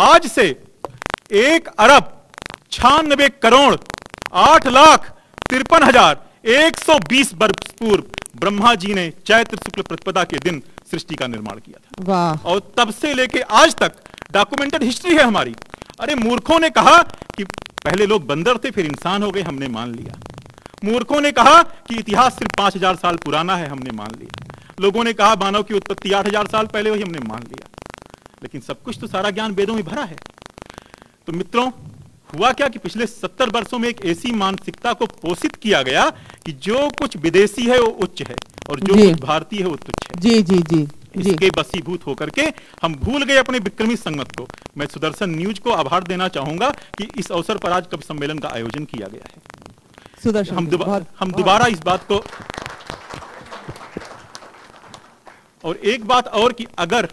आज से 1,96,8,53,120 वर्ष पूर्व ब्रह्मा जी ने चैत्र शुक्ल प्रतिपदा के दिन सृष्टि का निर्माण किया था। वाह। और तब से लेके आज तक डॉक्यूमेंटेड हिस्ट्री है हमारी। अरे मूर्खों ने कहा कि पहले लोग बंदर थे, फिर इंसान हो गए, हमने मान लिया। मूर्खों ने कहा कि इतिहास सिर्फ 5000 साल पुराना है, हमने मान लिया। लोगों ने कहा मानव की उत्पत्ति 8000 साल पहले हुई, हमने मान लिया। लेकिन सब कुछ तो, सारा ज्ञान वेदों में भरा है। तो मित्रों, हुआ क्या कि पिछले 70 वर्षों में एक ऐसी मानसिकता को पोषित किया गया कि जो कुछ विदेशी है वो उच्च है, और जो कुछ भारतीय है वो तुच्छ है। जी जी जी। इसके बसीभूत होकर के हम भूल गए अपने विक्रमी संगत को। मैं सुदर्शन न्यूज को आभार देना चाहूंगा कि इस अवसर पर आज कवि सम्मेलन का आयोजन किया गया है। हम दोबारा इस बात को, और एक बात और कि अगर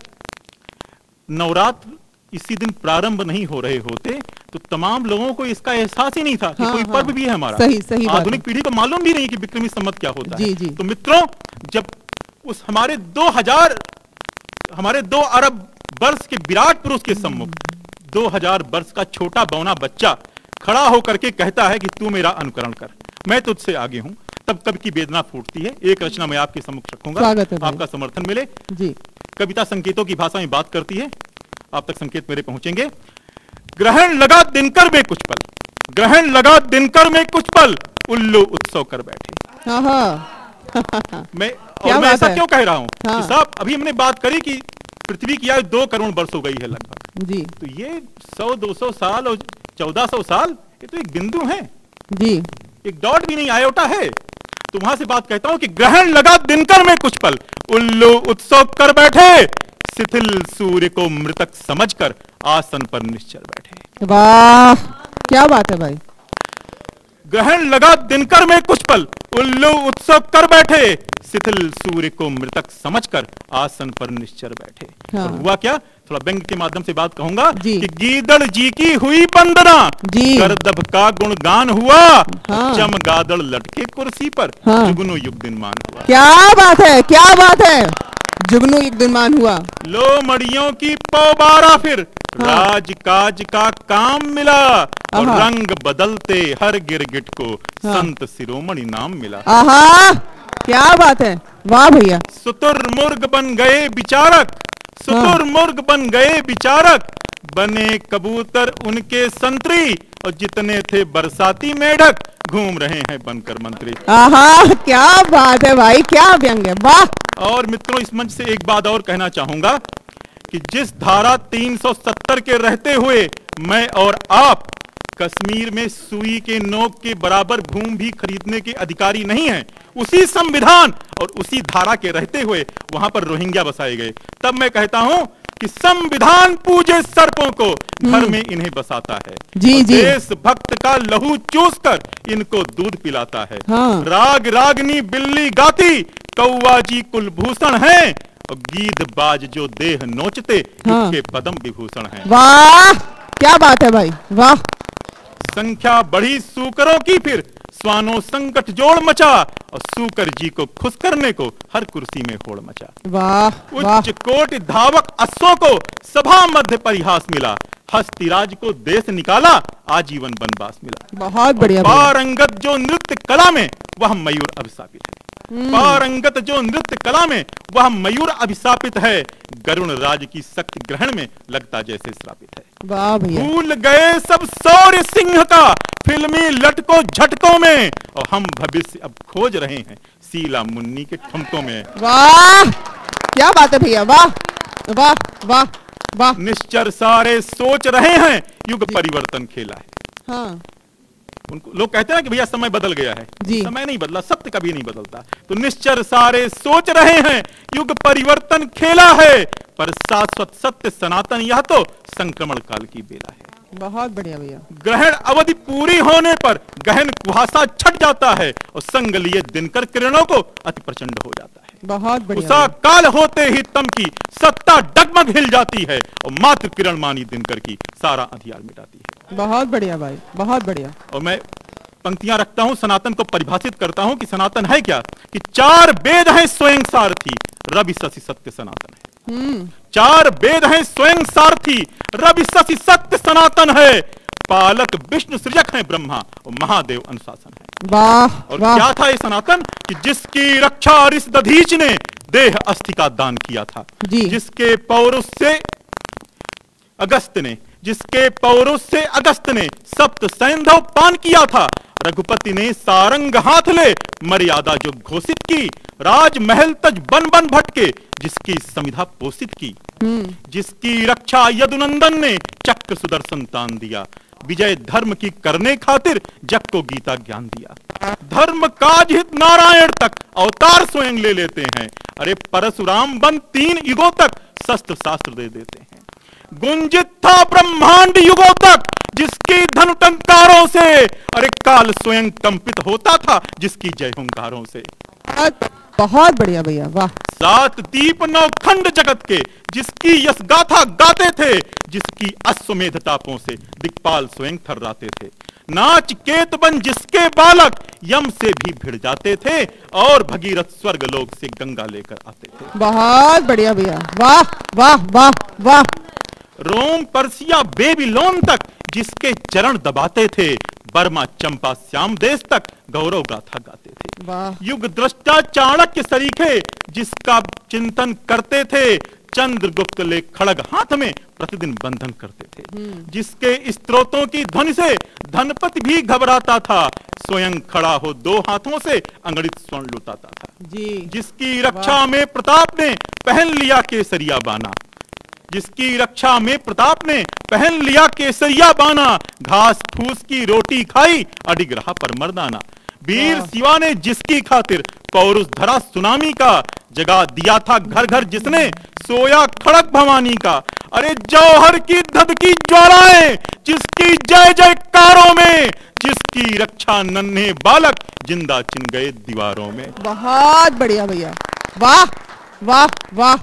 नवरात्र इसी दिन प्रारंभ नहीं हो रहे होते तो तमाम लोगों को इसका एहसास ही नहीं था कि कोई पर्व भी है हमारा। सही आधुनिक पीढ़ी को मालूम भी नहीं कि विक्रमी संवत क्या होता है। जी। तो मित्रों, जब उस हमारे 2 अरब वर्ष के विराट पुरुष के सम्मुख 2000 वर्ष का छोटा बौना बच्चा खड़ा होकर के कहता है कि तू मेरा अनुकरण कर, मैं तुझसे आगे हूं, तब कवि की वेदना फूटती है। एक रचना मैं आपके सम्मुख रखूंगा, आपका समर्थन मिले जी। कविता संकेतों की भाषा में बात करती है, आप तक संकेत मेरे पहुंचेंगे। ग्रहण लगा दिनकर में कुछ पल, ग्रहण लगा दिनकर में कुछ पल, उल्लू उत्सव कर बैठे। मैं ऐसा क्यों कह रहा हूं कि साहब, अभी हमने बात करी कि पृथ्वी की आयु 2 करोड़ वर्ष हो गई है लगभग जी। तो ये 100-200 साल और 1400 साल, ये तो एक बिंदु है जी, एक डॉट भी नहीं, आयोटा है। तो वहां से बात कहता हूं कि ग्रहण लगा दिनकर में कुछ पल, उल्लू उत्सव कर बैठे, शिथिल सूर्य को मृतक समझकर आसन पर निश्चल बैठे। वाह, क्या बात है भाई। ग्रहण लगा दिनकर में कुछ पल, उल्लू उत्सव कर बैठे, शिथिल सूर्य को मृतक समझकर आसन पर निश्चल बैठे। हाँ। और हुआ क्या, थोड़ा व्यंग के माध्यम से बात कहूंगा कि गीदड़ जी की हुई वंदना, गर्दभ का गुणगान हुआ, हाँ। चमगादड़ लटके कुर्सी पर, हाँ। जुगनू युग दिनमान हुआ। क्या बात है, क्या बात है, जुगनू एक दिनमान हुआ। लो मड़ियों की पौबारा फिर, हाँ। राज काज का काम मिला, और रंग बदलते हर गिरगिट को, हाँ। संत शिरोमणि नाम मिला। आहा, क्या बात है, वाह भैया। शुतुरमुर्ग बन गए विचारक, शुतुरमुर्ग बन गए विचारक, बने कबूतर उनके संतरी, और जितने थे बरसाती मेढक, घूम रहे हैं बनकर मंत्री। आहा, क्या बात है भाई, क्या व्यंग है, वाह। और मित्रों, इस मंच से एक बात और कहना चाहूंगा कि जिस धारा 370 के रहते हुए मैं और आप कश्मीर में सुई के नोक के बराबर भूमि भी खरीदने के अधिकारी नहीं हैं। उसी संविधान और उसी धारा के रहते हुए वहां पर रोहिंग्या बसाए गए। तब मैं कहता हूं कि संविधान पूजे सर्पों को घर में इन्हें बसाता है। जी जी। देशभक्त का लहू चूस कर इनको दूध पिलाता है। हाँ। राग रागनी बिल्ली गाती, कौवा जी कुलभूषण है, और गीत बाज जो देह नोचते हाँ। इनके पदम विभूषण है। वाह, क्या बात है भाई, वाह। संख्या बढ़ी सूकरों की, फिर स्वानो संकट जोड़ मचा, और सूकर जी को खुश करने को हर कुर्सी में होड़ मचा। वाह वाह। उच्च कोटि धावक अश्वों को सभा मध्य परिहास मिला, हस्तिराज को देश निकाला, आजीवन वनवास मिला। बहुत बढ़िया। पारंगत जो नृत्य कला में वह मयूर अभिशापित है। पारंगत जो नृत्य कला में वह मयूर अभिशापित है, गरुण राज की शक्ति ग्रहण में लगता जैसे श्रापित है। वाह भैया। भूल गए सब शौर्य सिंह का फिल्मी लटकों झटकों में, और हम भविष्य अब खोज रहे हैं शीला मुन्नी के ठुमकों में। वाह, क्या बात है भैया, वाह वाह वाह वाह। निश्चर सारे सोच रहे हैं युग परिवर्तन खेला है। हाँ। उनको लोग कहते हैं कि भैया समय बदल गया है। जी। समय नहीं बदला, सत्य कभी नहीं बदलता। तो निश्चर सारे सोच रहे हैं युग परिवर्तन खेला है, पर शाश्वत सत्य सनातन यह तो संक्रमण काल की बेला है। बहुत बढ़िया भैया। ग्रहण अवधि पूरी होने पर गहन कुहासा छट जाता है, और संग लिए दिनकर किरणों को अति प्रचंड हो जाता है। बहुत बढ़िया। उषा काल होते ही तम की सत्ता डगमग हिल जाती है, और मात्र किरण मानी दिनकर की सारा अंधियार मिटाती है। बहुत बढ़िया भाई, बहुत बढ़िया। और मैं पंक्तियां रखता हूं, सनातन को परिभाषित करता हूं कि सनातन है क्या। कि चार वेद हैं स्वयं सारथी, रवि शशि सत्य सनातन है। चार वेद हैं स्वयं सारथी, रवि शशि सत्य सनातन है। पालक विष्णु सृजक है ब्रह्मा, और महादेव अनुशासन है। वाह और वाह। क्या था ये सनातन? कि जिसकी रक्षा ऋषि दधीच ने देह अस्थि का दान किया था, जी। जिसके पौरुष से अगस्त ने सप्त सैंधव पान किया था, रघुपति ने सारंग हाथ ले मर्यादा जो घोषित की, राजमहल तज बन बन भटके जिसकी समिधा पोषित की, जिसकी रक्षा यदुनंदन ने चक्र सुदर्शन तान दिया, विजय धर्म की करने खातिर जग को गीता ज्ञान दिया। धर्म काज हित नारायण तक अवतार स्वयं ले लेते हैं, अरे परशुराम बन 3 युगों तक शस्त्र शास्त्र दे देते हैं। गुंजित था ब्रह्मांड युगों तक जिसकी धन टंकारों से, अरे काल स्वयं कंपित होता था जिसकी जय हुंकारों से। बहुत बढ़िया भैया, वाह। 7 दीप 9 खंड जगत के जिसकी यश गाथा गाते थे, जिसकी अश्वमेध तापों से दिक्पाल स्वयं थर्राते थे। नाच केत बन जिसके बालक यम से भी भिड़ जाते थे, और भगीरथ स्वर्ग लोक से गंगा लेकर आते थे। बहुत बढ़िया भैया, वाह वाह वाह वाह। रोम पर्सिया बेबीलोन तक जिसके चरण दबाते थे, बर्मा चंपा श्याम देश तक गौरव गाथा गाते थे। वाह। युग दृष्टा चाणक्य सरीखे जिसका चिंतन करते थे, चंद्रगुप्त ले खड़ग हाथ में प्रतिदिन बंधन करते थे। जिसके स्त्रोतों की ध्वनि से धनपति भी घबराता था, स्वयं खड़ा हो 2 हाथों से अंगड़ित स्वर्ण लुटाता था। जी। जिसकी रक्षा में प्रताप ने पहन लिया केसरिया बाना, जिसकी रक्षा में प्रताप ने पहन लिया केसरिया बाना, घास फूस की रोटी खाई अडिग रहा पर मर्दाना। वीर शिवा ने जिसकी खातिर पौरुष धरा सुनामी का, जगा दिया था घर घर जिसने सोया खड़क भवानी का। अरे जौहर की धधकी ज्वालाएं जिसकी जय जयकारों में, जिसकी रक्षा नन्हे बालक जिंदा चिन गए दीवारों में। बहुत बढ़िया भैया, वाह वाह वाह।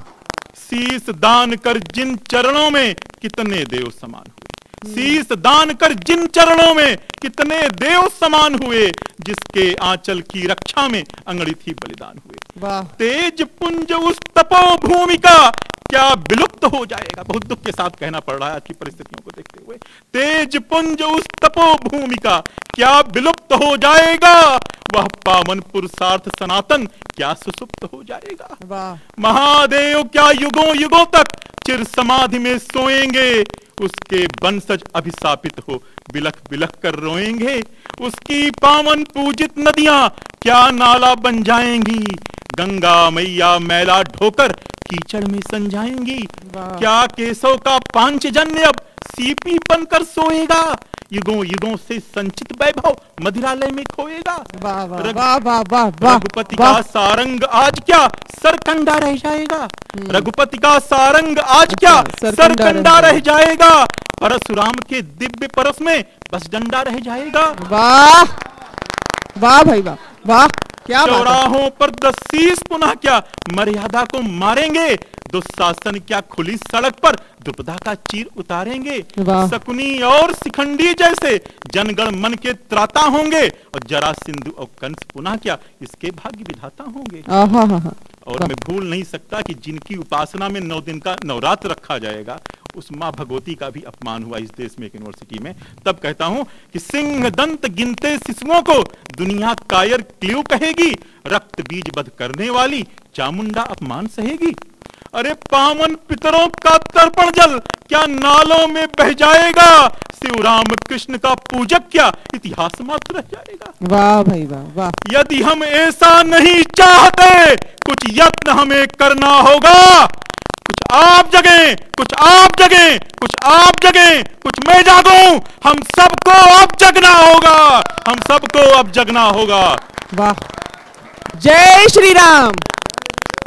शीस दान कर जिन चरणों में कितने देव समान हुए, शीस दान कर जिन चरणों में कितने देव समान हुए, जिसके आंचल की रक्षा में अंगड़ी थी बलिदान हुए। वाह। तेज पुंज उस तपो भूमि का क्या विलुप्त हो जाएगा। बहुत दुख के साथ कहना पड़ रहा है आज की परिस्थितियों को देखते हुए। तेज पुंज उस तपो भूमि का क्या विलुप्त हो जाएगा, वह पावन पुरुषार्थ सनातन क्या सुसुप्त हो जाएगा। वाह। महादेव क्या युगों युगों तक चिर समाधि में सोएंगे, उसके वंशज अभिशापित हो बिलख बिलख कर रोएंगे। उसकी पावन पूजित नदियां क्या नाला बन जाएंगी, गंगा मैया मैला ढोकर कीचड़ में संजाएंगी। क्या केशव का पांचजन्य अब सीपी बनकर सोएगा, युगों युगों से संचित वैभव मदिरालय में खोएगा। वाह वाह वाह वाह वाह वाह। रघुपति का सारंग आज क्या सरकंडा रह जाएगा। रघुपति का सारंग आज क्या सरकंडा रह जाएगा। परशुराम के दिव्य परस में बस डंडा रह जाएगा। वाह वाह भाई वाह वाह, क्या चौराहों पर दसीस पुनः क्या मर्यादा को मारेंगे। दुशासन क्या खुली सड़क पर द्रुपदा का चीर उतारेंगे। शकुनी और शिखंडी जैसे जनगण मन के त्राता होंगे और जरासिंधु और कंस पुनः क्या इसके भाग्य विधाता होंगे। और मैं भूल नहीं सकता कि जिनकी उपासना में 9 दिन का नवरात्र रखा जाएगा उस माँ भगवती का भी अपमान हुआ इस देश में एक यूनिवर्सिटी में। तब कहता हूं कि सिंह दंत गिनते शिशुओं को दुनिया कायर क्ल्यू कहेगी। रक्त बीज बध करने वाली चामुंडा अपमान सहेगी। अरे पावन पितरों का तर्पण जल क्या नालों में बह जाएगा। शिव राम कृष्ण का पूजक क्या इतिहास मात्र रह जाएगा। वाह भाई वाह वाह। यदि हम ऐसा नहीं चाहते कुछ यत्न हमें करना होगा। कुछ आप जगें, कुछ आप जगें, कुछ आप जगें, कुछ मैं जागूं। हम सबको अब जगना होगा। हम सबको अब जगना होगा। वाह, जय श्री राम।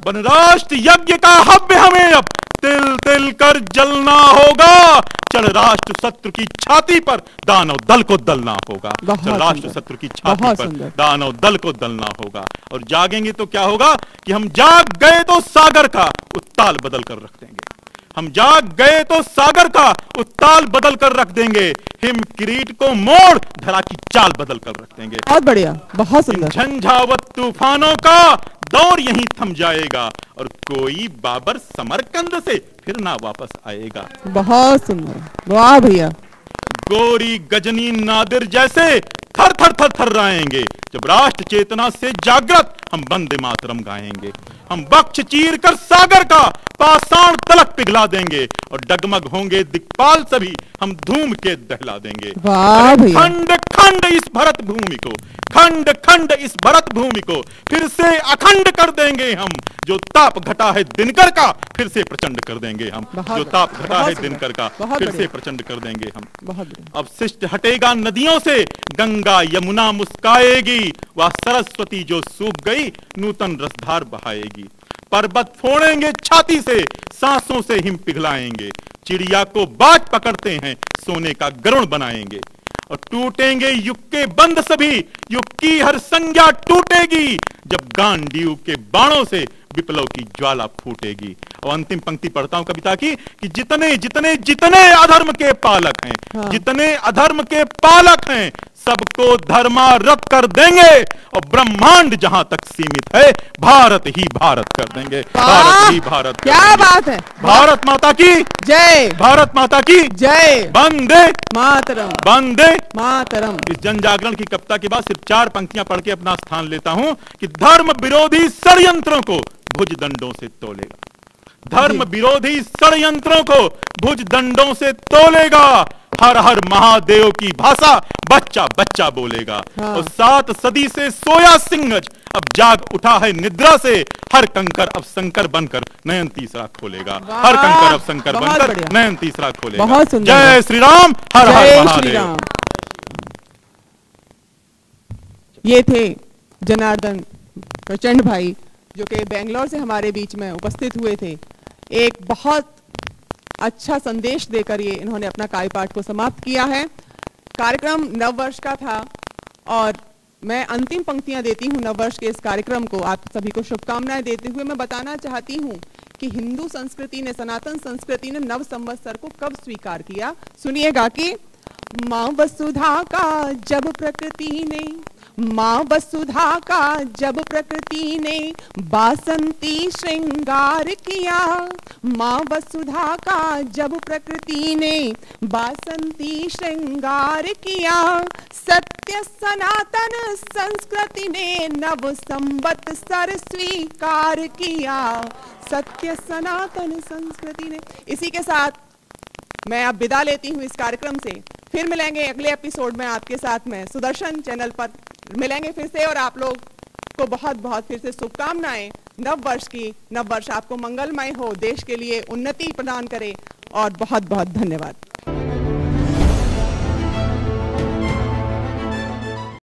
वनराष्ट्र यज्ञ का हव्य हमें अब तिल तिल कर जलना होगा। चल राष्ट्र शत्रु की छाती पर दानव दल को दलना होगा। चल राष्ट्र शत्रु की छाती पर दानव दल को दलना होगा। और जागेंगे तो क्या होगा कि हम जाग गए तो सागर का उत्ताल बदल कर रख देंगे। हम जाग गए तो सागर का उत्ताल बदल कर रख देंगे। हिम किरीट को मोड़ धरा की चाल बदल कर रख देंगे। बहुत बढ़िया, बहुत सुंदर। झंझावत तूफानों का दौर यहीं थम जाएगा और कोई बाबर समरकंद से फिर ना वापस आएगा। बहुत सुंदर, वाह भैया। गोरी गजनी नादिर जैसे थर थर थर थर राएंगे। जब राष्ट्र चेतना से जागृत हम वंदे मातरम गाएंगे। हम वक्ष चीर कर सागर का पाषाण तलक पिघला देंगे और डगमग होंगे दिक्पाल सभी हम धूम के दहला देंगे। खंड खंड इस भरत भूमि को, खंड खंड इस भरत भूमि को फिर से अखंड कर देंगे हम। जो ताप घटा है दिनकर का फिर से प्रचंड कर देंगे हम। जो ताप घटा है दिनकर का फिर से प्रचंड कर देंगे हम। अब शिष्ट हटेगा नदियों से गंगा यमुना मुस्काएगी। वह सरस्वती जो सूख गई नूतन रसधार बहाएगी। पर्वत फोड़ेंगे छाती से सांसों से हिम पिघलाएंगे। चिड़िया को बाज पकड़ते हैं सोने का गरुड़ बनाएंगे। और टूटेंगे युग के बंध सभी, युग की हर संज्ञा टूटेगी जब गांडीव के बाणों से विप्लव की ज्वाला फूटेगी। और अंतिम पंक्ति पढ़ता हूं कविता की कि जितने जितने जितने अधर्म के पालक हैं, जितने अधर्म के पालक हैं सबको धर्मारत कर देंगे और ब्रह्मांड जहां तक सीमित है भारत ही भारत कर देंगे। भारत ही भारत। क्या बात है। भारत माता की जय। भारत माता की जय। वंदे मातरम। वंदे मातरम। इस जन जागरण की कविता के बाद सिर्फ 4 पंक्तियां पढ़ के अपना स्थान लेता हूं कि धर्म विरोधी षड्यंत्रों को भुज दंडों से तोलेगा। धर्म विरोधी षड्यंत्रों को भुज दंडों से तोलेगा। हर हर महादेव की भाषा बच्चा बच्चा बोलेगा। और 7 सदी से सोया सिंहज अब जाग उठा है निद्रा से। हर कंकर अब शंकर बनकर नयन तीसरा खोलेगा। हर कंकर अब शंकर बनकर नयन तीसरा खोलेगा। जय श्री राम। हर हर महादेव। ये थे जनार्दन प्रचंड भाई जो कि बेंगलोर से हमारे बीच में उपस्थित हुए थे। एक बहुत अच्छा संदेश देकर ये इन्होंने अपना काव्यपाठ को समाप्त किया है। कार्यक्रम नववर्ष का था और मैं अंतिम पंक्तियां देती हूं नववर्ष के इस कार्यक्रम को। आप सभी को शुभकामनाएं देते हुए मैं बताना चाहती हूं कि हिंदू संस्कृति ने, सनातन संस्कृति ने नव संवत्सर को कब स्वीकार किया। सुनिएगा कि माँ वसुधा का जब प्रकृति ने, माँ वसुधा का जब प्रकृति ने बासंती श्रृंगार किया। माँ वसुधा का जब प्रकृति ने बासंती श्रृंगार किया। सत्य सनातन संस्कृति ने नव संवत्सर स्वीकार किया। सत्य सनातन संस्कृति ने। इसी के साथ मैं अब विदा लेती हूँ इस कार्यक्रम से। फिर मिलेंगे अगले एपिसोड में आपके साथ में सुदर्शन चैनल पर मिलेंगे फिर से। और आप लोग को बहुत बहुत फिर से शुभकामनाएं नव वर्ष की। नव वर्ष आपको मंगलमय हो, देश के लिए उन्नति प्रदान करे और बहुत बहुत धन्यवाद।